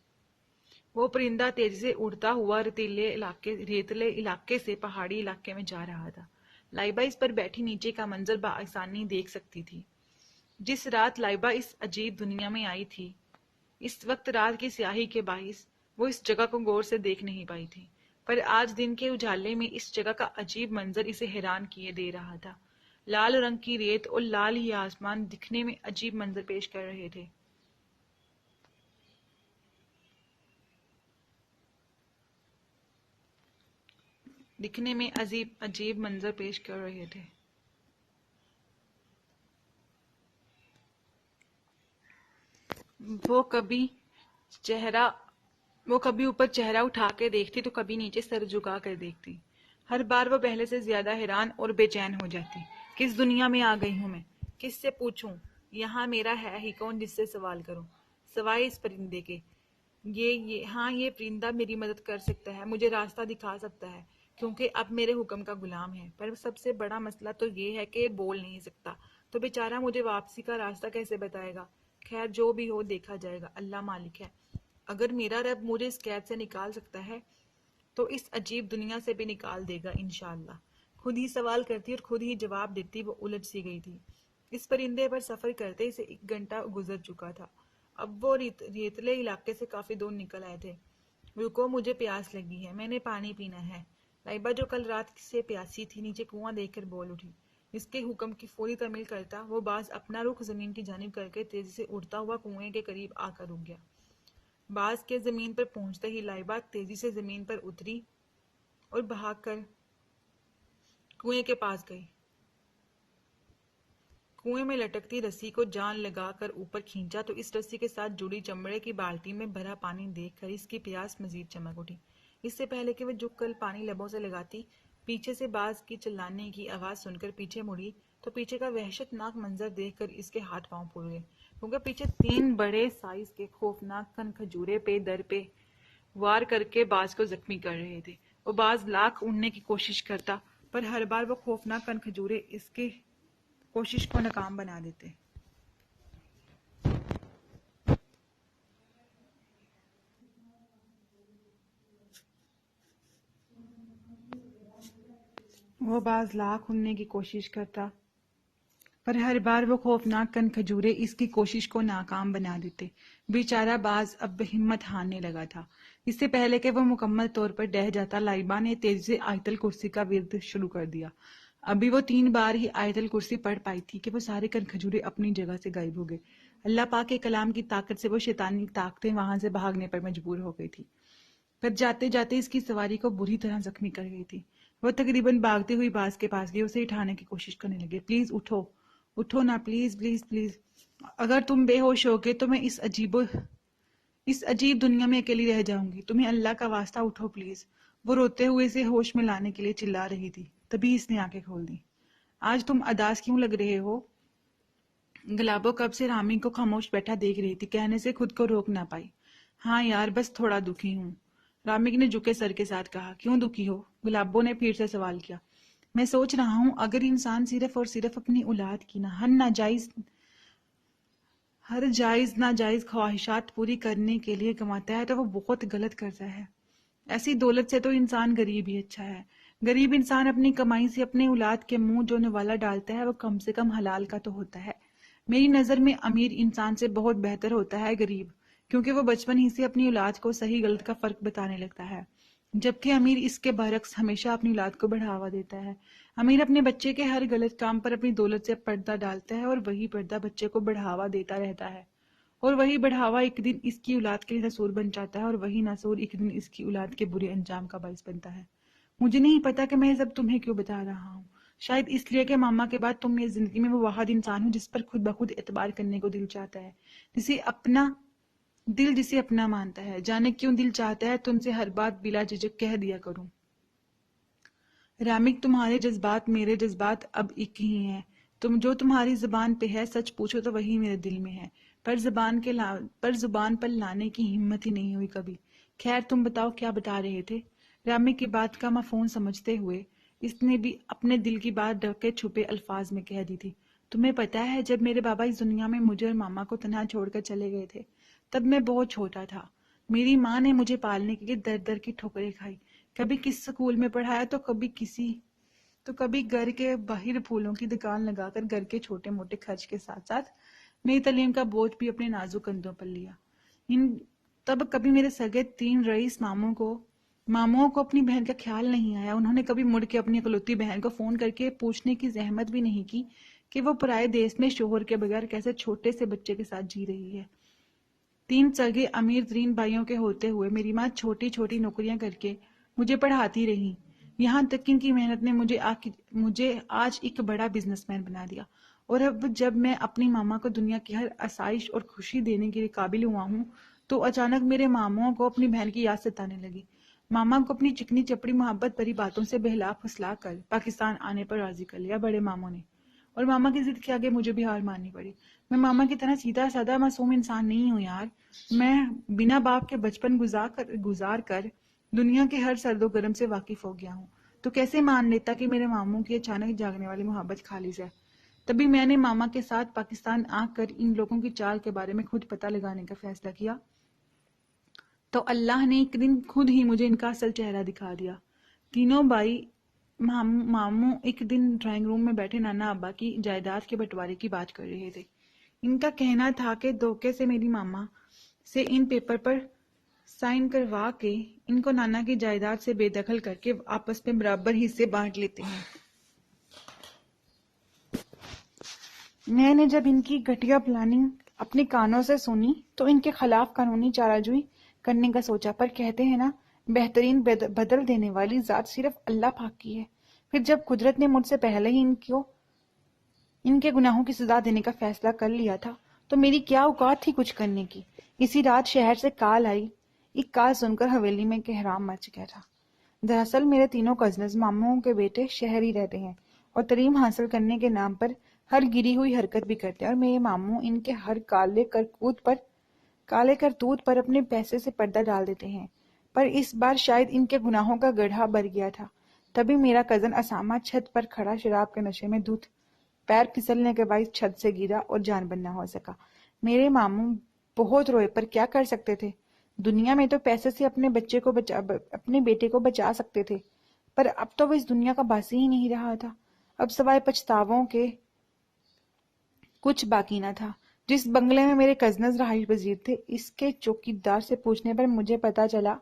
وہ پرندہ تیزی سے اڑتا ہوا ریتلے علاقے سے پہاڑی علاقے میں جا رہا تھا۔ لائبہ اس پر بیٹھی نیچے کا منظر بآسانی دیکھ سکتی تھی۔ جس رات لائبہ اس عجیب دنیا میں آئی تھی، اس وقت رات کی سیاہی کے باعث وہ اس جگہ کو غور سے دیکھ نہیں پائی تھی، پر آج دن کے اجالے میں اس جگہ کا عجیب منظر اسے حیران کیے دے رہا تھا۔ لال رنگ کی ریت اور لال ہی آسمان دکھنے میں عجیب منظر پیش کر رہے تھے۔ عجیب منظر پیش کر رہے تھے۔ وہ کبھی اوپر چہرہ اٹھا کے دیکھتی تو کبھی نیچے سر جھکا کر دیکھتی۔ ہر بار وہ پہلے سے زیادہ حیران اور بے چین ہو جاتی۔ کس دنیا میں آ گئی ہوں میں؟ کس سے پوچھوں؟ یہاں میرا ہے ہی کون جس سے سوال کروں، سوائے اس پرندے کے؟ یہ پرندہ میری مدد کر سکتا ہے، مجھے راستہ دکھا سکتا ہے، کیونکہ اب میرے حکم کا غلام ہے۔ پر سب سے بڑا مسئلہ تو یہ ہے کہ یہ بول نہیں سکتا، تو بیچارہ مجھے واپسی کا راستہ کیسے بتائے گا؟ خیر جو بھی ہو دیکھا جائے گا، اللہ مالک ہے۔ اگر میرا رب مجھے اس قید سے نکال سکتا ہے تو اس عجیب دنیا سے بھی نکال دے گا انشاءاللہ۔ خود ہی سوال کرتی اور خود ہی جواب دیتی وہ الجھ سی گئی تھی۔ اس پرندے پر سفر کرتے اسے 1 گھنٹہ گزر چکا تھا۔ اب وہ ریتلے علاقے سے کافی دور نکل آئے تھے۔ رکو، مجھے پیاس لگی ہے، میں نے پانی پینا ہے۔ لائبہ جو کل رات سے پیاسی تھی نیچے کنواں دیکھ کر بول اٹھی۔ اس کے حکم کی فوری تعمیل کرتا وہ باز اپنا رخ زمین کی جانب کر کے تیزی سے اڑتا ہوا کنویں کے قریب آ کر رک گیا۔ باز کے زمین پر پہنچتے ہی لائبہ تیزی سے زمین پر اتری اور بھاگ کر کنویں کے پاس گئی۔ کنویں میں لٹکتی رسی کو جان لگا کر اوپر کھینچا تو اس رسی کے ساتھ جڑی چمڑے کی بالٹی میں بھرا پانی دیکھ کر اس کی پیاس مزید چمک اٹھی۔ اس سے پہلے کہ وہ جھک کر پانی لبوں سے لگاتی، پیچھے سے باز کی چلانے کی آواز سن کر پیچھے مڑی تو پیچھے کا وحشت ناک منظر دیکھ کر اس کے ہاتھ پاؤں پھول گئے، کیونکہ پیچھے 3 بڑے سائز کے خوفناک کن کھجورے پہ در پہ وار کر کے باز کو زخمی کر رہے تھے۔ وہ باز لاکھ اڑنے کی کوشش کرتا، پر ہر بار وہ خوفناک کن کھجورے اس کی کوشش کو ناکام بنا دیتے۔ وہ باز لاکھ اڑنے کی کوشش کرتا، پر ہر بار وہ خوفناک کن کھجورے اس کی کوشش کو ناکام بنا دیتے۔ بیچارہ باز اب ہمت ہارنے لگا تھا۔ اس سے پہلے کہ وہ مکمل طور پر ڈہ جاتا، لائبہ نے تیزی سے آیت الکرسی کا ورد شروع کر دیا۔ ابھی وہ 3 بار ہی آیت الکرسی پڑھ پائی تھی کہ وہ سارے کن کھجورے اپنی جگہ سے غائب ہو گئے۔ اللہ پاک کے کلام کی طاقت سے وہ شیطانی طاقتیں وہاں سے بھاگنے پر مجبور ہو گئی تھی، پر جاتے جاتے اس کی سواری کو بری طرح زخمی کر گئی تھی۔ وہ تقریباً بھاگتی ہوئی باز کے پاس گئی، اسے اٹھانے کی کوشش کرنے لگے۔ پلیز اٹھو، اٹھو نا، پلیز پلیز پلیز، اگر تم بے ہوش ہو گئے تو میں اس عجیب دنیا میں اکیلی رہ جاؤں گی، تمہیں اللہ کا واسطہ اٹھو پلیز۔ وہ روتے ہوئے اسے ہوش میں لانے کے لیے چلا رہی تھی، تبھی اس نے آنکھیں کھول دی۔ آج تم اداس کیوں لگ رہے ہو؟ گلابو کب سے رامی کو خاموش بیٹھا دیکھ رہی تھی، کہنے سے خود کو روک نہ پائی۔ ہاں یار، بس تھوڑا دکھی ہوں، رامی نے جھکے سر کے ساتھ کہا۔ کیوں دکھی ہو؟ گلابو نے پھر سے سوال کیا۔ میں سوچ رہا ہوں اگر انسان صرف اور صرف اپنی اولاد کی نہ ہر جائز ناجائز خواہشات پوری کرنے کے لیے کماتا ہے تو وہ بہت غلط کرتا ہے۔ ایسی دولت سے تو انسان غریب ہی اچھا ہے۔ غریب انسان اپنی کمائی سے اپنے اولاد کے منہ جو نوالا ڈالتا ہے وہ کم سے کم حلال کا تو ہوتا ہے۔ میری نظر میں امیر انسان سے بہت بہتر ہوتا ہے غریب، کیونکہ وہ بچپن ہی سے اپنی اولاد کو صحیح غلط کا فرق بتانے لگتا ہے، جبکہ امیر اس کے برعکس ہمیشہ اپنی اولاد کو بڑھاوا دیتا ہے۔ امیر اپنے بچے کے ہر غلط کام پر اپنی دولت سے پردہ ڈالتا ہے اور وہی پردہ بچے کو بڑھاوا دیتا رہتا ہے، اور وہی بڑھاوا ایک دن اس کی اولاد کے لیے نصور بن جاتا ہے، اور وہی نصور ایک دن اس کی اولاد کے برے انجام کا باعث بنتا ہے۔ مجھے نہیں پتا کہ میں یہ سب تمہیں کیوں بتا رہا ہوں، شاید اس لیے کہ ماما کے بعد تم میری زندگی میں وہ واحد انسان ہو جس پر خود بخود اعتبار کرنے کو دل چاہتا ہے، جسے اپنا مانتا ہے۔ جانے کیوں دل چاہتا ہے تم سے ہر بات بلا جھجک کہہ دیا کروں۔ رامک، تمہارے جذبات میرے جذبات اب ایک ہی ہیں، جو تمہاری زبان پہ ہے سچ پوچھو تو وہی میرے دل میں ہے، پر زبان پر لانے کی ہمت ہی نہیں ہوئی کبھی۔ خیر تم بتاؤ کیا بتا رہے تھے؟ رامی کی بات کا مفہوم سمجھتے ہوئے اس نے بھی اپنے دل کی بات ڈھکے چھپے الفاظ میں کہہ دی تھی۔ تمہیں پتا ہے جب میرے بابا اس دنیا میں مجھے اور ماما کو تنہا چھوڑ کر چلے گئے تھے تب میں بہت چھوٹا تھا۔ میری ماں نے مجھے پالنے کے لیے در در کی ٹھوکریں کھائی، کبھی کس سکول میں پڑھایا تو کبھی گھر کے باہر پھولوں کی دکان لگا کر گھر کے چھوٹے موٹے خرچ کے ساتھ ساتھ میری تعلیم کا بوجھ بھی اپنے نازک کندھوں پر لیا۔ تب کبھی میرے سگے 3 رئیس ماموں کو اپنی بہن کا خیال نہیں آیا۔ انہوں نے کبھی مڑ کے اپنی اکلوتی بہن کو فون کر کے پوچھنے کی زحمت بھی نہیں کی کہ وہ پرائے دیس میں شوہر کے بغیر کیسے چھوٹے سے بچے کے ساتھ جی رہی ہے۔ 3 سگے امیر ترین بھائیوں کے ہوتے ہوئے میری ماں چھوٹی چھوٹی نوکریاں کر کے مجھے پڑھاتی رہی، یہاں تک کہ ان کی محنت نے مجھے آج ایک بڑا بزنس مین بنا دیا۔ اور اب جب میں اپنی ماما کو دنیا کی ہر آسائش اور خوشی دینے کے لیے قابل ہوا ہوں تو اچانک میرے ماموں کو اپنی بہن کی یاد ستانے لگی۔ ماما کو اپنی چکنی چپڑی محبت بھری باتوں سے بہلا پھسلا کر پاکستان آنے پر راضی کر لیا بڑے ماموں نے، اور ماما کی ضد کے آگے مجھے بھی ہار ماننی پڑی۔ میں ماما کی طرح سیدھا سادہ معصوم انسان نہیں ہوں یار۔ میں بنا باپ کے بچپن گزار کر دنیا کے ہر سرد و گرم سے واقف ہو گیا ہوں، تو کیسے مان لیتا کہ میرے ماموں کی اچانک جاگنے والی محبت خالص ہے؟ تبھی میں نے ماما کے ساتھ پاکستان آ کر ان لوگوں کی چال کے بارے میں خود پتہ لگانے کا فیصلہ کیا، تو اللہ نے ایک دن خود ہی مجھے ان کا اصل چہرہ دکھا دیا۔ تینوں بھائی ماموں ایک دن ڈرائنگ روم میں بیٹھے نانا ابا کی جائیداد کے بٹوارے کی بات کر رہے تھے۔ ان کا کہنا تھا کہ دھوکے سے میری ماما سے ان پیپر پر سائن کروا کے ان کو نانا کی جائیداد سے بے دخل کر کے آپس میں برابر حصے بانٹ لیتے ہیں۔ میں نے جب ان کی گھٹیا پلاننگ اپنے کانوں سے سنی تو ان کے خلاف قانونی چارہ جوئی کرنے کا سوچا، پر کہتے ہیں نا بہترین بدل دینے والی ذات صرف اللہ پاک کی ہے۔ پھر جب قدرت نے مجھ سے پہلے ہی ان کے گناہوں کی سزا دینے کا فیصلہ کر لیا تھا تو میری کیا اوقات تھی کچھ کرنے کی۔ اسی رات شہر سے کال آئی۔ ایک کال سن کر حویلی میں کہرام مچ گیا تھا۔ دراصل میرے تینوں کزنز ماموں کے بیٹے شہر ہی رہتے ہیں اور تعلیم حاصل کرنے کے نام پر ہر گری ہوئی حرکت بھی کرتے ہیں، اور میرے ماموں ان کے ہر کالے کرتوت پر اپنے پیسے سے پردہ ڈال دیتے ہیں۔ پر اس بار شاید ان کے گناہوں کا گڑھا بھر گیا تھا۔ تبھی میرا کزن اسامہ چھت پر کھڑا شراب کے نشے میں دھت پیر پھسلنے کے باعث چھت سے گرا اور جان بن نہ ہو سکا۔ میرے ماموں بہت روئے، پر کیا کر سکتے تھے؟ دنیا میں تو پیسے سے اپنے بیٹے کو بچا سکتے تھے، پر اب تو وہ اس دنیا کا باسی ہی نہیں رہا تھا۔ اب سوائے پچھتاووں کے کچھ باقی نہ تھا۔ جس بنگلے میں میرے کزنز رہائش پذیر تھے، اس کے چوکیدار سے پوچھنے پر مجھے پتا چلا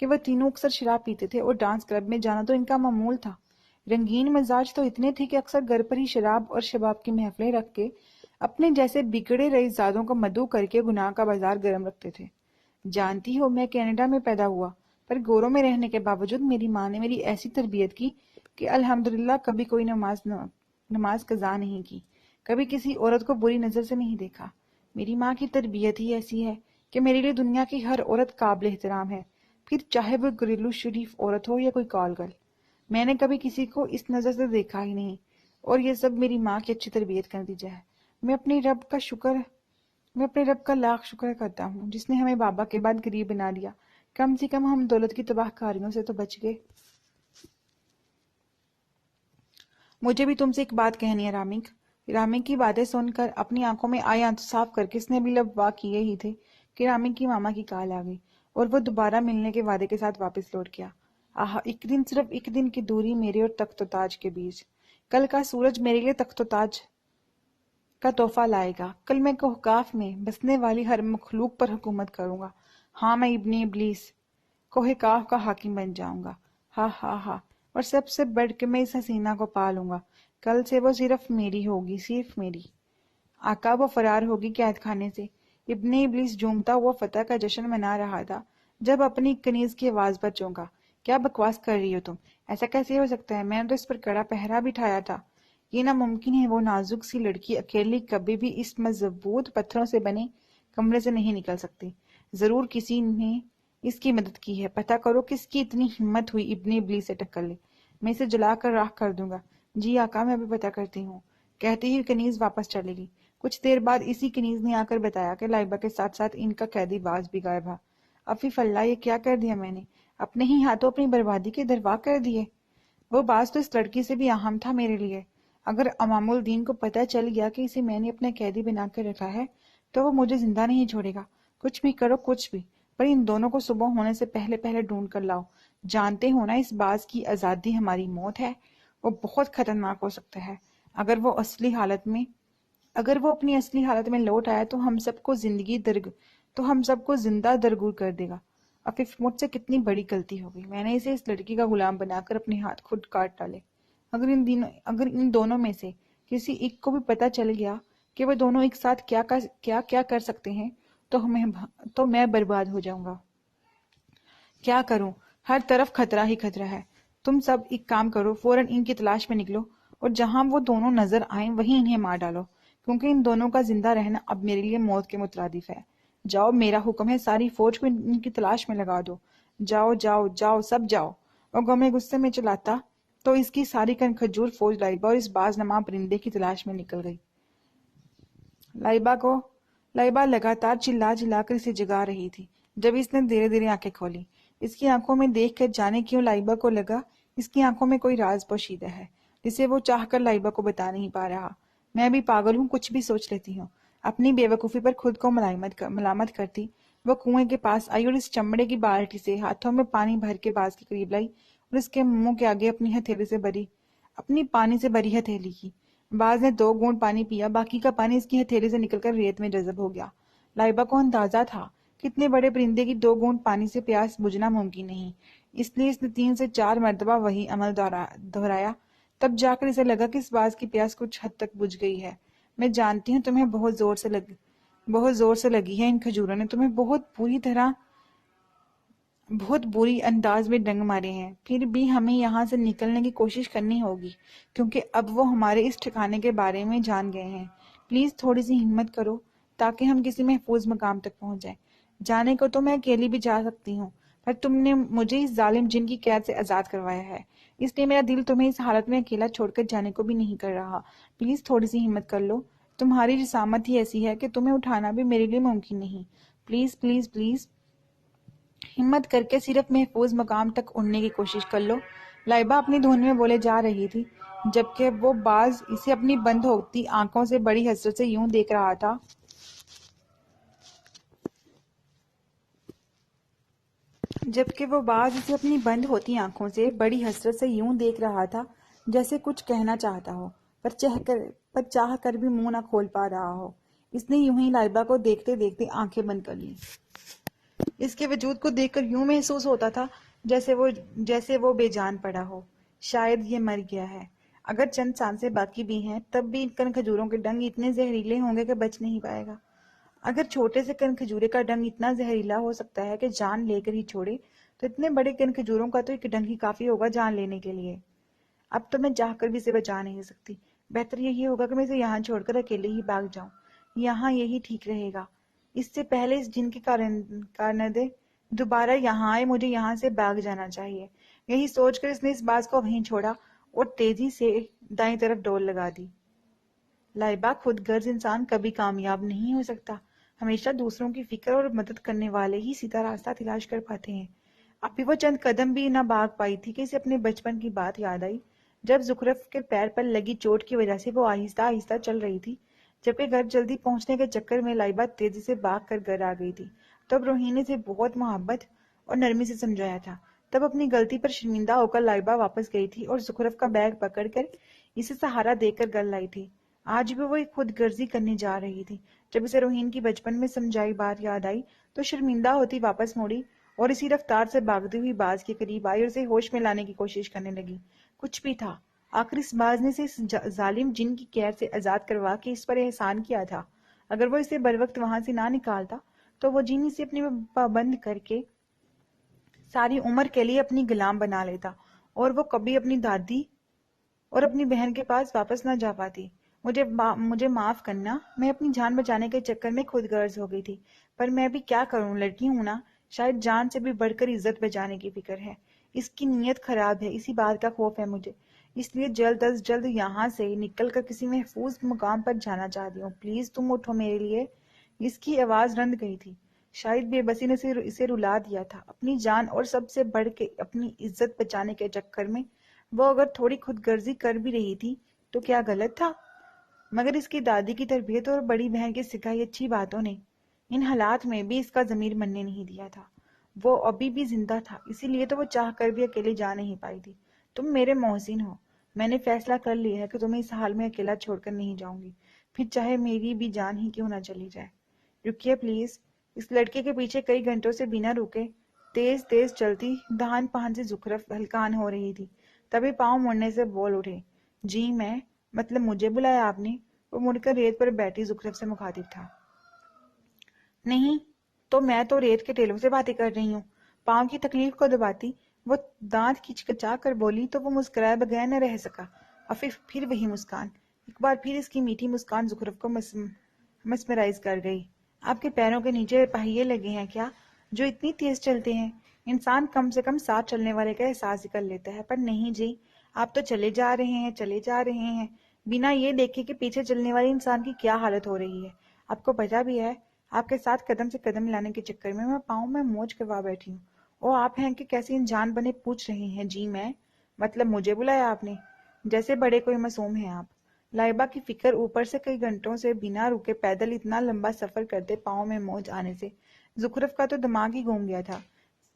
کہ وہ تینوں اکثر شراب پیتے تھے اور ڈانس کلب میں جانا تو ان کا معمول تھا۔ رنگین مزاج تو اتنے تھے کہ اکثر گھر پر ہی شراب اور شباب کی محفلیں رکھ کے اپنے جیسے بگڑے رئیس زادوں کو مدعو کر کے گناہ کا بازار گرم رکھتے تھے۔ جانتی ہو میں کینیڈا میں پیدا ہوا، پر گوروں میں رہنے کے باوجود میری ماں نے میری ایسی تربیت کی کہ الحمدللہ کبھی کوئی نماز قضا نہیں کی، کبھی کسی عورت کو بری نظر سے نہیں دیکھا۔ میری ماں کی تربیت ہی ایسی ہے کہ میرے لیے دنیا کی ہر عورت قابل احترام ہے، پھر چاہے وہ گھریلو شریف عورت ہو یا کوئی کال گرل۔ میں نے کبھی کسی کو اس نظر سے دیکھا ہی نہیں، اور یہ سب میری ماں کی اچھی تربیت کا نتیجہ ہے۔ میں اپنے رب کا لاکھ شکر کرتا ہوں جس نے ہمیں بابا کے بعد غریب بنا دیا۔ کم سے کم ہم دولت کی تباہ کاریوں سے تو بچ گئے۔ مجھے بھی تم سے ایک بات کہنی ہے رامک کی باتیں سن کر اپنی آنکھوں میں آئے آنسو صاف کر کے اس نے بھی لب وا کیے ہی تھے کہ رامک کی ماما کی کال آ گئی اور وہ دوبارہ ملنے کے وعدے کے ساتھ واپس لوٹ گیا۔ ایک دن، صرف ایک دن کی دوری میرے اور تخت و تاج کے بیچ۔ کل کا سورج میرے لیے تخت و تاج کا تحفہ لائے گا۔ کل میں کوہکاف میں بسنے والی ہر مخلوق پر حکومت کروں گا۔ ہاں، میں ابن ابلیس کوہکاف کا حاکم بن جاؤں گا۔ ہاں ہاں ہاں، اور سب سے بڑھ کے میں اس حسینہ کو پالوں گا۔ کل سے وہ صرف میری ہوگی، صرف میری۔ آقا، وہ فرار ہوگی قید خانے سے۔ ابن ابلیس جھومتا ہوا فتح کا جشن منا رہا تھا جب اپنی کنیز کی آواز پر چونکا۔ کیا بکواس کر رہی ہو تم؟ ایسا کیسے ہو سکتا ہے؟ میں نے تو اس پر کڑا پہرا بٹھایا تھا۔ یہ ناممکن ہے۔ وہ نازک سی لڑکی اکیلی کبھی بھی اس مضبوط پتھروں سے بنے کمرے سے نہیں نکل سکتی۔ ضرور کسی نے اس کی مدد کی ہے۔ پتہ کرو کس کی اتنی ہمت ہوئی ابن ابلیس سے ٹکر لے۔ میں اسے جلا کر راکھ کر دوں گا۔ جی آقا، میں ابھی پتہ کرتی ہوں، کہتی ہی کنیز واپس چلے گی۔ کچھ دیر بعد اسی کنیز نے آ کر بتایا کہ لائبہ کے ساتھ ساتھ ان کا قیدی باز بھی غائب ہے۔ عفیف اللہ، یہ کیا کر دیا میں نے؟ اپنے ہی ہاتھوں اپنی بربادی کے دروا کر دیے۔ وہ باز تو اس لڑکی سے بھی اہم تھا میرے لیے۔ اگر امام الدین کو پتہ چل گیا کہ اسے میں نے اپنا قیدی بنا کر رکھا ہے تو وہ مجھے زندہ نہیں چھوڑے گا۔ کچھ بھی کرو، کچھ بھی، پر ان دونوں کو صبح ہونے سے پہلے پہلے ڈھونڈ کر لاؤ۔ جانتے ہو نا اس باز کی آزادی ہماری موت ہے۔ وہ بہت خطرناک ہو سکتا ہے۔ اگر وہ اپنی اصلی حالت میں لوٹ آیا تو ہم سب کو زندہ درگور کر دے گا۔ عفیف، مجھ سے کتنی بڑی غلطی ہو گئی، میں نے اسے اس لڑکی کا غلام بنا کر اپنے ہاتھ خود کاٹ ڈالے۔ اگر ان دونوں میں سے کسی ایک کو بھی پتہ چل گیا کہ وہ دونوں ایک ساتھ کیا کر سکتے ہیں تو میں برباد ہو جاؤں گا۔ کیا کروں؟ ہر طرف خطرہ ہی خطرہ ہے۔ تم سب ایک کام کرو، فوراً ان کی تلاش میں نکلو اور جہاں وہ دونوں نظر آئیں وہیں انہیں مار ڈالو، کیونکہ ان دونوں کا زندہ رہنا اب میرے لیے موت کے مترادف ہے۔ جاؤ، میرا حکم ہے، ساری فوج کو ان کی تلاش میں لگا دو۔ جاؤ جاؤ جاؤ، سب جاؤ۔ اور غم غصے میں چلاتا تو اس کی ساری کن کھجور فوج لائبہ اور اس باز نما پرندے کی تلاش میں نکل گئی۔ لائبہ لگاتار چلا چلا کر اسے جگا رہی تھی۔ جب اس نے دھیرے دھیرے آنکھیں کھولی، اس کی آنکھوں میں دیکھ کر جانے کیوں لائبہ کو لگا اس کی آنکھوں میں کوئی راز پوشیدہ ہے جسے وہ چاہ کر لائبہ کو بتا نہیں پا رہا۔ میں بھی پاگل ہوں، کچھ بھی سوچ لیتی ہوں۔ اپنی بے وقوفی پر خود کو ملامت کرتی وہ کنویں کے پاس آئی اور اس چمڑے کی بالٹی سے ہاتھوں میں پانی بھر کے باز کے قریب لائی اور اس کے منہ کے آگے اپنی پانی سے بری ہتھیلی کی۔ باز نے 2 گھونٹ پانی پیا، باقی کا پانی اس کی ہتھیلی سے نکل کر ریت میں جذب ہو گیا۔ لائبہ کو اندازہ تھا کہ اتنے بڑے پرندے کی 2 گھونٹ پانی سے پیاس بجھنا ممکن نہیں، اس لیے اس نے 3 سے 4 مرتبہ وہی عمل دہرایا۔ تب جا کر اسے لگا کہ اس باز کی پیاس کچھ حد تک بجھ گئی ہے۔ میں جانتی ہوں تمہیں بہت زور سے لگی ہے، ان کھجوروں نے تمہیں بہت بری انداز میں ڈنگ مارے ہیں، پھر بھی ہمیں یہاں سے نکلنے کی کوشش کرنی ہوگی کیونکہ اب وہ ہمارے اس ٹھکانے کے بارے میں جان گئے ہیں۔ پلیز تھوڑی سی ہمت کرو تاکہ ہم کسی محفوظ مقام تک پہنچ جائیں۔ جانے کو تو میں اکیلی بھی جا سکتی ہوں، پر تم نے مجھے اس ظالم جن کی قید سے آزاد کروایا ہے، اس لیے میرا دل تمہیں اس حالت میں اکیلا چھوڑ کر جانے کو بھی نہیں کر رہا۔ پلیز تھوڑی سی ہمت کر لو، تمہاری جسامت ہی ایسی ہے کہ تمہیں اٹھانا بھی میرے لیے ممکن نہیں۔ پلیز پلیز پلیز ہمت کر کے صرف محفوظ مقام تک اڑنے کی کوشش کر لو۔ لائبہ اپنی دھن میں بولے جا رہی تھی جبکہ وہ باز اسے اپنی بند ہوتی آنکھوں سے بڑی حسرت سے یوں دیکھ رہا تھا جیسے کچھ کہنا چاہتا ہو پر چاہ کر بھی منہ نہ کھول پا رہا ہو۔ اس نے یوں ہی لائبہ کو دیکھتے دیکھتے آنکھیں بند کر لیں۔ اس کے وجود کو دیکھ کر یوں محسوس ہوتا تھا جیسے وہ بے جان پڑا ہو، شاید یہ مر گیا ہے۔ اگر چند سانسیں باقی بھی ہیں تب بھی کن کھجوروں کے ڈنگ اتنے زہریلے ہوں گے کہ بچ نہیں پائے گا۔ اگر چھوٹے سے کن کھجورے کا ڈنگ اتنا زہریلا ہو سکتا ہے کہ جان لے کر ہی چھوڑے تو اتنے بڑے کن کھجوروں کا تو ایک ڈنگ ہی کافی ہوگا جان لینے کے لیے۔ اب تو میں چاہ کر بھی اسے بچا نہیں سکتی، بہتر یہی ہوگا کہ میں اسے یہاں چھوڑ کر اکیلے ہی بھاگ جاؤں، یہاں یہی ٹھیک رہے گا۔ اس سے پہلے اس جن کے کارندے دوبارہ یہاں آئے مجھے یہاں سے بھاگ جانا چاہیے۔ یہی سوچ کر اس نے اس باز کو وہیں چھوڑا اور تیزی سے دائیں طرف ڈول لگا دی۔ لائبہ، خود غرض انسان کبھی کامیاب نہیں ہو سکتا، ہمیشہ دوسروں کی فکر اور مدد کرنے والے ہی سیدھا راستہ تلاش کر پاتے ہیں۔ ابھی وہ چند قدم بھی نہ بھاگ پائی تھی کہ اسے اپنے بچپن کی بات یاد آئی جب زخرف کے پیر پر لگی چوٹ کی وجہ سے وہ آہستہ آہستہ چل رہی تھی، جبکہ گھر جلدی پہنچنے کے چکر میں لائبہ تیزی سے بھاگ کر گھر آ گئی تھی۔ تب روحی نے اسے بہت محبت اور نرمی سے سمجھایا تھا۔ تب اپنی غلطی پر شرمندہ ہو کر لائبہ واپس گئی تھی اور زخرف کا بیگ پکڑ کر اسے سہارا دے کر گھر لائی تھی۔ آج بھی وہ ایک خود غرضی کرنے جا رہی تھی۔ جب اسے روحین کی بچپن میں سمجھائی بات یاد آئی تو شرمندہ ہوتی واپس موڑی اور اسی رفتار سے بھاگتی ہوئی باز کے قریب آئی اور اسے ہوش میں لانے کی کوشش کرنے لگی۔ کچھ بھی تھا، آخر اس باز نے اسے اس ظالم جن کی قید سے آزاد کروا کے اس پر احسان کیا تھا۔ اگر وہ اسے بروقت وہاں سے نہ نکالتا تو وہ جن اسے اپنی پابند کر کے ساری عمر کے لیے اپنی غلام بنا لیتا اور وہ کبھی اپنی دادی اور اپنی بہن کے پاس واپس نہ جا پاتی۔ مجھے معاف کرنا، میں اپنی جان بچانے کے چکر میں خود غرض ہو گئی تھی، پر میں بھی کیا کروں، لڑکی ہوں نا، شاید جان سے بھی بڑھ کر عزت بچانے کی فکر ہے۔ اس کی نیت خراب ہے، اسی بات کا خوف ہے مجھے۔ اس لیے جلد از جلد یہاں سے نکل کر کسی محفوظ مقام پر جانا چاہتی ہوں. پلیز تم اٹھو میرے لیے. اس کی آواز رند گئی تھی. شاید بے بسی نے اسے رلا دیا تھا. اپنی جان اور سب سے بڑھ کے اپنی عزت بچانے کے چکر میں وہ اگر تھوڑی خود غرضی کر بھی رہی تھی تو کیا غلط تھا؟ مگر اس کی دادی کی تربیت اور بڑی بہن کی سکھائی اچھی باتوں نے ان حالات میں بھی اس کا ضمیر مننے نہیں دیا تھا. وہ ابھی بھی زندہ تھا، اسی لیے تو وہ چاہ کر بھی اکیلے جا نہیں پائی تھی. تم میرے محسن ہو. میں نے فیصلہ کر لیا ہے کہ تمہیں اس حال میں اکیلا چھوڑ کر نہیں جاؤں گی، پھر چاہے میری بھی جان ہی کیوں نہ چلی جائے. رکیے پلیز. اس لڑکے کے پیچھے کئی گھنٹوں سے بنا رکے تیز تیز چلتی دہان پہن سے زخرف ہلکان ہو رہی تھی. تبھی پاؤں مڑنے سے بول اٹھے. جی میں، مطلب مجھے بلایا آپ نے؟ وہ مڑ کر ریت پر بیٹھی زخرف سے مخاطب تھا. نہیں تو میں تو ریت کے ٹیلوں سے باتیں کر رہی ہوں. پاؤں کی تکلیف کو دباتی وہ دانت کھچکچا کر بولی تو وہ مسکرائے بغیر نہ رہ سکا. عفیف پھر وہی مسکان. ایک بار پھر اس کی میٹھی مسکان زخرف کو مسمرائز کر گئی. آپ کے پیروں کے نیچے پہیے لگے ہیں کیا جو اتنی تیز چلتے ہیں؟ انسان کم سے کم ساتھ چلنے والے کا احساس ہی کر لیتا ہے. پر نہیں جی، آپ تو چلے جا رہے ہیں چلے جا رہے ہیں بنا یہ دیکھے کہ پیچھے چلنے والے انسان کی کیا حالت ہو رہی ہے. آپ کو پتہ بھی ہے آپ کے ساتھ قدم سے قدم لانے کے چکر میں پاؤں میں موچ کروا بیٹھی ہوں. او آپ ہیں کہ کیسے انجان بنے پوچھ رہے ہیں؟ جی میں، مطلب مجھے بلایا آپ نے؟ جیسے بڑے کوئی معصوم ہیں آپ. لائبہ کی فکر اوپر سے کئی گھنٹوں سے بنا رکے پیدل اتنا لمبا سفر کرتے پاؤں میں موج آنے سے زخرف کا تو دماغ ہی گھوم گیا تھا.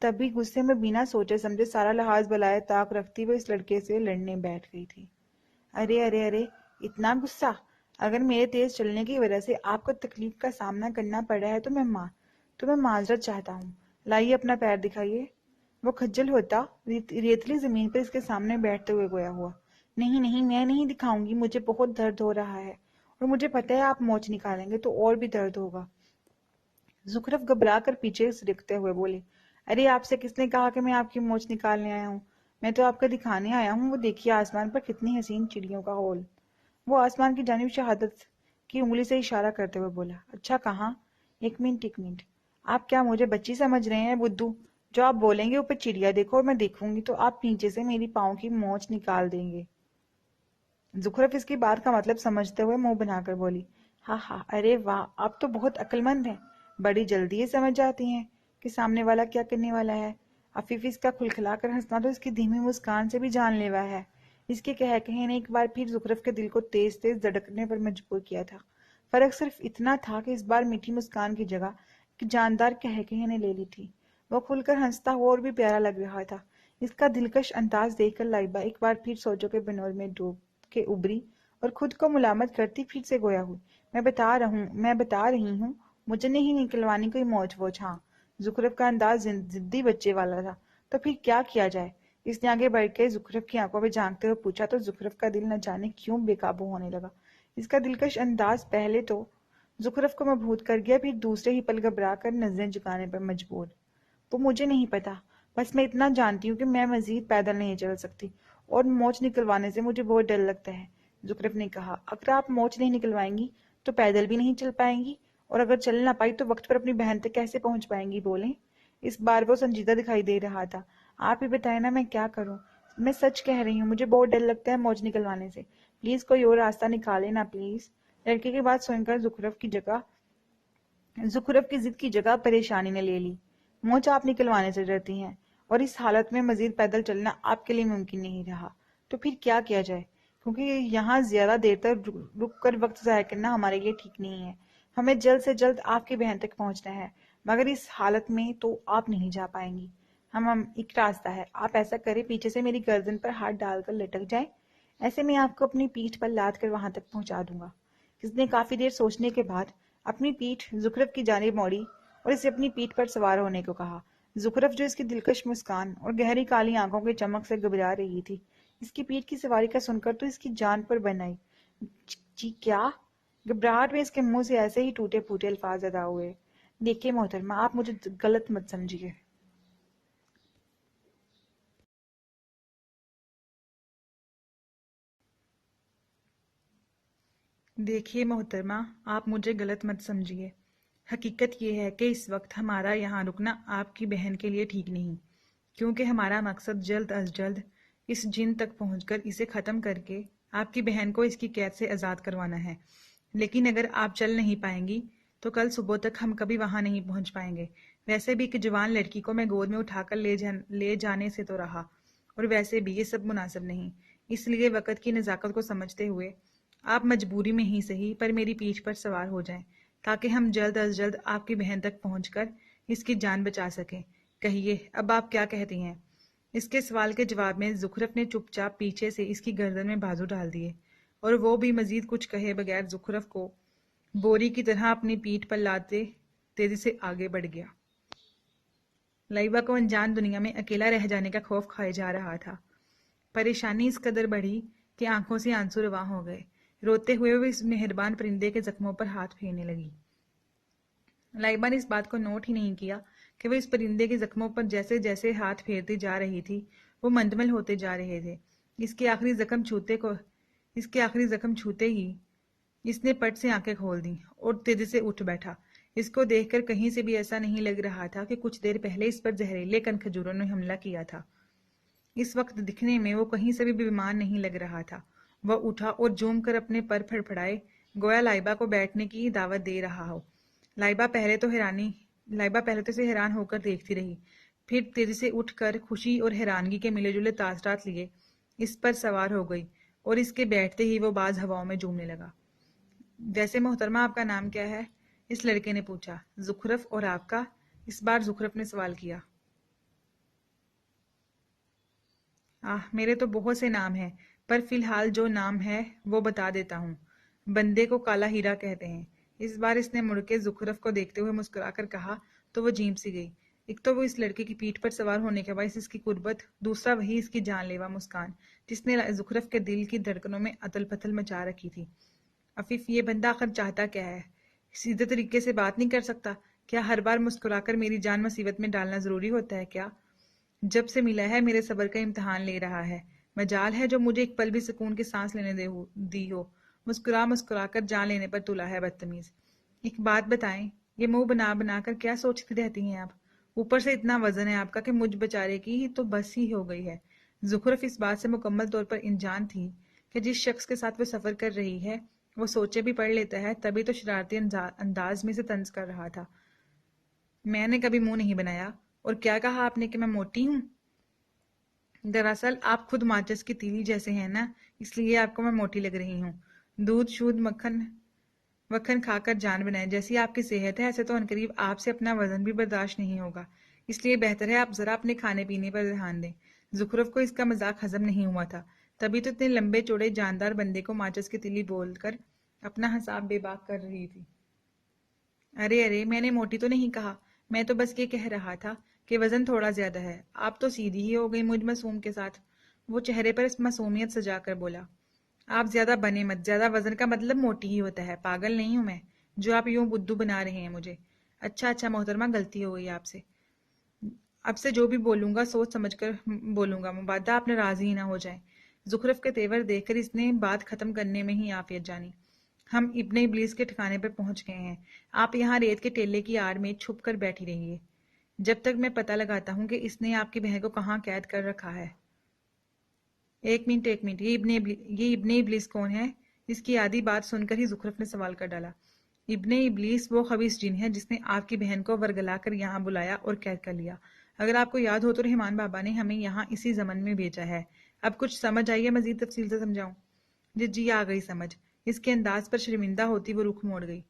تبھی غصے میں بنا سوچے سمجھے سارا لحاظ بلائے طاق رکھتی وہ اس لڑکے سے لڑنے بیٹھ گئی تھی. ارے ارے ارے، اتنا غصہ؟ اگر میرے تیز چلنے کی وجہ سے آپ کو تکلیف کا سامنا کرنا پڑا ہے تو میں معذرت چاہتا ہوں. لائیے اپنا پیر دکھائیے. وہ کھجل ہوتا ریتلی زمین پر اس کے سامنے بیٹھتے ہوئے گویا ہوا. نہیں نہیں، میں نہیں دکھاؤں گی. مجھے بہت درد ہو رہا ہے اور مجھے پتہ ہے آپ موچ نکالیں گے تو اور بھی درد ہوگا. زخرف گھبرا کر پیچھے سرکتے ہوئے بولے. ارے آپ سے کس نے کہا کہ میں آپ کی موچ نکالنے آیا ہوں؟ میں تو آپ کا دکھانے آیا ہوں. وہ دیکھیے آسمان پر کتنی حسین چڑیوں کا ہول. وہ آسمان کی جانب شہادت کی انگلی سے اشارہ کرتے ہوئے بولا. اچھا کہاں؟ ایک منٹ. آپ کیا مجھے بچی سمجھ رہے ہیں بدھو؟ جو آپ بولیں گے اوپر چڑیا دیکھو اور میں دیکھوں گی تو آپ نیچے سے میری پاؤں کی موچ نکال دیں گے. زخرف اس کی بات کا مطلب سمجھتے ہوئے منہ بنا کر بولی. ہاں ہاں، ارے واہ، آپ تو بہت عقل مند ہیں. بڑی جلدی یہ سمجھ جاتی ہیں کہ سامنے والا کیا کرنے والا ہے. عفیف اس کا کھلکھلا کر ہنسنا تو اس کی دھیمی مسکان سے بھی جان لیوا ہے. اس کے کہے نے ایک بار پھر زخرف کے دل کو تیز تیز دھڑکنے پر مجبور کیا تھا. فرق صرف اتنا تھا کہ اس بار میٹھی مسکان کی جگہ کہ جاندار کہے نے لے لی تھی. وہ کھل کر ہنستا ہوا اور بھی پیارا لگ رہا تھا. اس کا دلکش انداز دیکھ کر لائبہ ایک بار پھر سوچوں کے بنور میں ڈوب کے ابری اور خود کو ملامت کرتی پھر سے گویا ہوئی. میں بتا رہی ہوں مجھے نہیں نکلوانی کوئی موچ ووچ. ہاں، زخرف کا انداز ضدی بچے والا تھا. تو پھر کیا کیا جائے؟ اس نے آگے بڑھ کے زخرف کی آنکھوں میں جھانکتے ہوئے پوچھا تو زخرف کا دل نہ جانے کیوں بے قابو ہونے لگا. اس کا دلکش انداز پہلے تو زخرف کو مبہوت کر گیا، پھر دوسرے ہی پل گھبرا کر نظریں جھکانے پر مجبور. وہ مجھے نہیں پتا، بس میں اتنا جانتی ہوں کہ میں مزید پیدل نہیں چل سکتی اور موچ نکلوانے سے مجھے بہت ڈر لگتا ہے. زخرف نے کہا. اگر آپ موچ نہیں نکلوائیں گی تو پیدل بھی نہیں چل پائیں گی، اور اگر چل نہ پائی تو وقت پر اپنی بہن تک کیسے پہنچ پائیں گی؟ بولیں. اس بار وہ سنجیدہ دکھائی دے رہا تھا. آپ ہی بتائیں نا میں کیا کروں. میں سچ کہہ رہی ہوں، مجھے بہت ڈر لگتا ہے موچ نکلوانے سے. پلیز کوئی اور راستہ نکالے نا پلیز. لڑکے کی بات سن کر زخرف کی ضد کی جگہ پریشانی نے لے لی. موچ آپ نکلوانے سے ڈرتی ہیں اور اس حالت میں مزید پیدل چلنا آپ کے لیے ممکن نہیں رہا. تو پھر کیا کیا جائے؟ کیونکہ یہاں زیادہ دیر تک رک کر وقت ضائع کرنا ہمارے لیے ٹھیک نہیں ہے. ہمیں جلد سے جلد آپ کی بہن تک پہنچنا ہے، مگر اس حالت میں تو آپ نہیں جا پائیں گی. ہم ایک راستہ ہے. آپ ایسا کریں، پیچھے سے میری گردن پر ہاتھ ڈال کر لٹک جائیں. ایسے میں آپ کو اپنی پیٹھ پر لاد کر وہاں تک پہنچا دوں گا. اس نے کافی دیر سوچنے کے بعد اپنی پیٹھ زخرف کی جانب موڑی اور اسے اپنی پیٹھ پر سوار ہونے کو کہا. زخرف جو اس کی دلکش مسکان اور گہری کالی آنکھوں کی چمک سے گھبرا رہی تھی، اس کی پیٹھ کی سواری کا سن کر تو اس کی جان پر بن آئی. جی کیا؟ گھبراہٹ میں اس کے منہ سے ایسے ہی ٹوٹے پھوٹے الفاظ ادا ہوئے. دیکھیے محترمہ، آپ مجھے غلط مت سمجھیے. دیکھیے محترمہ، آپ مجھے غلط مت سمجھیے. حقیقت یہ ہے کہ اس وقت ہمارا یہاں رکنا آپ کی بہن کے لیے ٹھیک نہیں، کیونکہ ہمارا مقصد جلد از جلد اس جن تک پہنچ کر اسے ختم کر کے آپ کی بہن کو اس کی قید سے آزاد کروانا ہے، لیکن اگر آپ چل نہیں پائیں گی تو کل صبح تک ہم کبھی وہاں نہیں پہنچ پائیں گے۔ ویسے بھی ایک جوان لڑکی کو میں گود میں اٹھا کر لے جانے سے تو رہا، اور ویسے بھی یہ سب مناسب نہیں، اس لیے وقت کی نزاکت کو سمجھتے ہوئے آپ مجبوری میں ہی صحیح پر میری پیٹھ پر سوار ہو جائیں تاکہ ہم جلد از جلد آپ کی بہن تک پہنچ کر اس کی جان بچا سکیں۔ کہیے اب آپ کیا کہتی ہیں؟ اس کے سوال کے جواب میں زخرف نے چپ چاپ پیچھے سے اس کی گردن میں بازو ڈال دیے، اور وہ بھی مزید کچھ کہے بغیر زخرف کو بوری کی طرح اپنی پیٹھ پر لاتے تیزی سے آگے بڑھ گیا۔ لائبہ کو انجان دنیا میں اکیلا رہ جانے کا خوف کھائے جا رہا تھا۔ پریشانی اس قدر بڑھی کہ آنکھوں سے آنسو رواں ہو گئے۔ روتے ہوئے وہ اس مہربان پرندے کے زخموں پر ہاتھ پھیرنے لگی۔ لائبہ نے اس بات کو نوٹ ہی نہیں کیا کہ وہ اس پرندے کے زخموں پر جیسے جیسے ہاتھ پھیرتی جا رہی تھی وہ مندمل ہوتے جا رہے تھے۔ اس کے آخری زخم چھوتے ہی اس نے پٹ سے آنکھیں کھول دیں اور تیزی سے اٹھ بیٹھا۔ اس کو دیکھ کر کہیں سے بھی ایسا نہیں لگ رہا تھا کہ کچھ دیر پہلے اس پر زہریلے کن کھجوروں نے حملہ کیا تھا۔ اس وقت دکھنے میں وہ کہیں سے بھی بیمار نہیں لگ رہا تھا۔ وہ اٹھا اور جوم کر اپنے پر پھڑپھڑائے گویا لائبہ کو بیٹھنے کی دعوت دے رہا ہو۔ لائبہ پہلے تو اسے حیران ہو کر دیکھتی رہی، پھر تیزی سے اٹھ کر خوشی اور حیرانگی کے ملے جلے تاثرات لیے اس پر سوار ہو گئی اور اس کے بیٹھتے ہی وہ باز ہواؤں میں جھومنے لگا۔ ویسے محترمہ آپ کا نام کیا ہے؟ اس لڑکے نے پوچھا۔ زخرف، اور آپ کا؟ اس بار زخرف نے سوال کیا۔ میرے تو بہت سے نام ہیں، پر فی الحال جو نام ہے وہ بتا دیتا ہوں۔ بندے کو کالا ہیرا کہتے ہیں۔ اس بار اس نے مڑ کے زخرف کو دیکھتے ہوئے مسکرا کر کہا تو وہ جھیم سی گئی۔ ایک تو وہ اس لڑکے کی پیٹھ پر سوار ہونے کے باعث اس کی قربت، دوسرا وہی اس کی جان لیوا مسکان جس نے زخرف کے دل کی دھڑکنوں میں اتل پتل مچا رکھی تھی۔ عفیف، یہ بندہ آخر چاہتا کیا ہے؟ سیدھے طریقے سے بات نہیں کر سکتا کیا؟ ہر بار مسکرا کر میری جان مصیبت میں ڈالنا ضروری ہوتا ہے کیا؟ جب سے ملا ہے میرے صبر کا امتحان لے رہا ہے، مجال ہے جو مجھے ایک پل بھی سکون کی سانس لینے دی ہو۔ مسکرا کر جان لینے پر تلا ہے بدتمیز۔ ایک بات بتائیں، یہ منہ بنا بنا کر کیا سوچتی رہتی ہیں آپ؟ اوپر سے اتنا وزن ہے آپ کا کہ مجھ بچارے کی تو بس ہی ہو گئی ہے۔ زخرف اس بات سے مکمل طور پر انجان تھی کہ جس شخص کے ساتھ وہ سفر کر رہی ہے وہ سوچے بھی پڑھ لیتا ہے، تبھی تو شرارتی انداز میں سے طنز کر رہا تھا۔ میں نے کبھی منہ نہیں بنایا۔ اور کیا کہا آپ نے کہ میں موٹی ہوں؟ دراصل آپ خود ماچس کی تیلی جیسے ہیں نا، اس لیے آپ کو میں موٹی لگ رہی ہوں۔ دودھ شودھ مکھن کھا کر جان بنائے، جیسی آپ کی صحت ہے ایسے تو عنقریب آپ سے اپنا وزن بھی برداشت نہیں ہوگا، اس لیے بہتر ہے آپ ذرا اپنے کھانے پینے پر دھیان دیں۔ زخرف کو اس کا مذاق ہضم نہیں ہوا تھا، تبھی تو اتنے لمبے چوڑے جاندار بندے کو ماچس کی تیلی بول کر اپنا حساب بے باک کر رہی تھی۔ ارے میں نے موٹی تو نہیں کہا، میں تو بس یہ کہہ رہا تھا کہ وزن تھوڑا زیادہ ہے۔ آپ تو سیدھی ہی ہو گئی مجھ معصوم کے ساتھ۔ وہ چہرے پر اس معصومیت سجا کر بولا۔ آپ زیادہ بنے مت، زیادہ وزن کا مطلب موٹی ہی ہوتا ہے، پاگل نہیں ہوں میں جو آپ یوں بدھو بنا رہے ہیں مجھے۔ اچھا محترمہ، غلطی ہو گئی آپ سے۔ اب سے جو بھی بولوں گا سوچ سمجھ کر بولوں گا، مبادا آپ ناراض ہی نہ ہو جائیں۔ زخرف کے تیور دیکھ کر اس نے بات ختم کرنے میں ہی عافیت جانی۔ ہم ابن ابلیس کے ٹھکانے پر پہنچ گئے ہیں، آپ یہاں ریت کے ٹیلے کی آڑ میں چھپ کر بیٹھی رہیے جب تک میں پتہ لگاتا ہوں کہ اس نے آپ کی بہن کو کہاں قید کر رکھا ہے۔ ایک منٹ، یہ ابن ابلیس کون ہے؟ اس کی آدھی بات سن کر ہی زخرف نے سوال کر ڈالا۔ ابن ابلیس وہ خبیث جن ہے جس نے آپ کی بہن کو ورگلا کر یہاں بلایا اور قید کر لیا۔ اگر آپ کو یاد ہو تو رحمان بابا نے ہمیں یہاں اسی زمن میں بھیجا ہے۔ اب کچھ سمجھ آئیے، مزید تفصیل سے سمجھاؤں؟ جی آ گئی سمجھ۔ اس کے انداز پر شرمندہ ہوتی وہ رخ موڑ گئی۔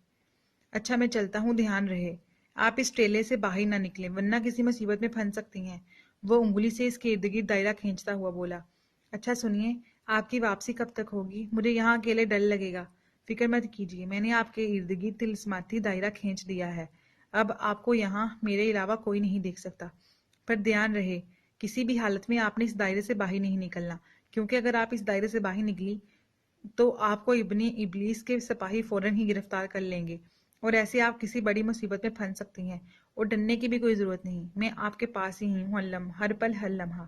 اچھا میں چلتا ہوں، دھیان رہے آپ اس ٹیلے سے باہر نہ نکلیں ورنہ کسی مصیبت میں پھنس سکتی ہیں۔ وہ انگلی سے اس کے ارد گرد دائرہ کھینچتا ہوا بولا۔ اچھا سنیے، آپ کی واپسی کب تک ہوگی؟ مجھے یہاں اکیلے ڈر لگے گا۔ فکر مت کیجیے، میں نے آپ کے ارد گرد طلسماتی دائرہ کھینچ دیا ہے، اب آپ کو یہاں میرے علاوہ کوئی نہیں دیکھ سکتا۔ پر دھیان رہے کسی بھی حالت میں آپ نے اس دائرے سے باہر نہیں نکلنا، کیونکہ اگر آپ اس دائرے سے باہر نکلی تو آپ کو ابن ابلیس کے سپاہی فوراً ہی گرفتار کر لیں گے اور ایسے آپ کسی بڑی مصیبت میں پھنس سکتی ہیں، اور ڈرنے کی بھی کوئی ضرورت نہیں، میں آپ کے پاس ہی ہوں ہر پل ہر لمحہ۔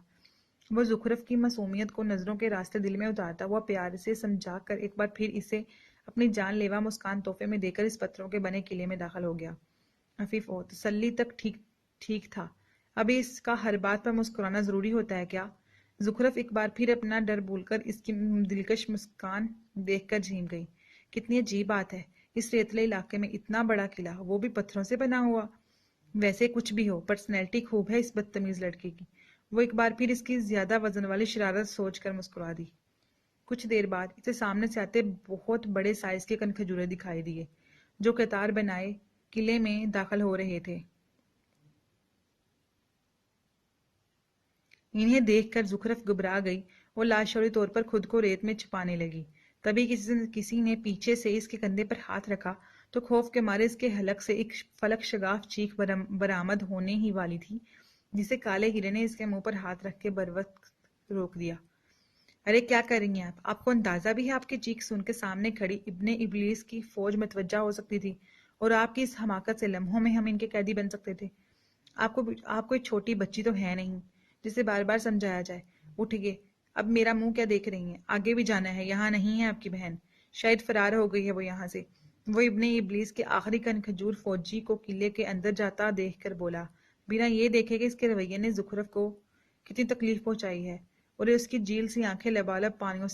وہ زخرف کی معصومیت کو نظروں کے راستے دل میں اتارتا ہوا پیار سے سمجھا کر ایک بار پھر اسے اپنی جان لیوا مسکان تحفے میں دے کر اس پتھروں کے بنے قلعے میں داخل ہو گیا۔ عفیف، تسلی تک ٹھیک تھا، ابھی اس کا ہر بات پر مسکرانا ضروری ہوتا ہے کیا؟ زخرف ایک بار پھر اپنا ڈر بھول کر اس کی دلکش مسکان دیکھ کر جھیم گئی۔ کتنی عجیب بات ہے، اس ریتلے علاقے میں اتنا بڑا قلعہ، وہ بھی پتھروں سے بنا ہوا۔ ویسے کچھ بھی ہو، پرسنالٹی خوب ہے اس بدتمیز لڑکے کی۔ وہ ایک بار پھر اس کی زیادہ وزن والی شرارت سوچ کر مسکرا دی۔ کچھ دیر بعد اسے سامنے سے آتے بہت بڑے سائز کے کھجورے دکھائی دیے، جو قطار بنائے قلعے میں داخل ہو رہے تھے۔ انہیں دیکھ کر زخرف گھبرا گئی اور لاشعوری طور پر خود کو ریت میں چھپانے لگی۔ تبھی کسی نے پیچھے سے اس کے کندھے پر ہاتھ رکھا تو خوف کے مارے اس کے حلق سے ایک فلک شگاف چیخ برآمد ہونے ہی والی تھی، جسے کالے ہرے نے اس کے منہ پر ہاتھ رکھ کے بروقت روک دیا۔ ارے کیا کر رہی ہیں آپ کو اندازہ بھی ہے آپ کی چیخ سن کے سامنے کھڑی ابن ابلیس کی فوج متوجہ ہو سکتی تھی، اور آپ کی اس حماقت سے لمحوں میں ہم ان کے قیدی بن سکتے تھے۔ آپ کوئی چھوٹی بچی تو ہے نہیں جسے بار بار سمجھایا جائے۔ اٹھیے، اب میرا منہ کیا دیکھ رہی ہیں؟ آگے بھی جانا ہے، یہاں نہیں ہے آپ کی بہن، شاید فرار ہو گئی ہے وہ یہاں سے۔ وہ ابن ابلیس کے آخری کھجور فوجی کو قلعے کے اندر جاتا دیکھ کر بولا، بنا یہ دیکھے کہ اس کے رویے نے زخرف کو کتنی تکلیف پہنچائی ہے، اور اس کی جیل سی آنکھیں لبالب پانیوں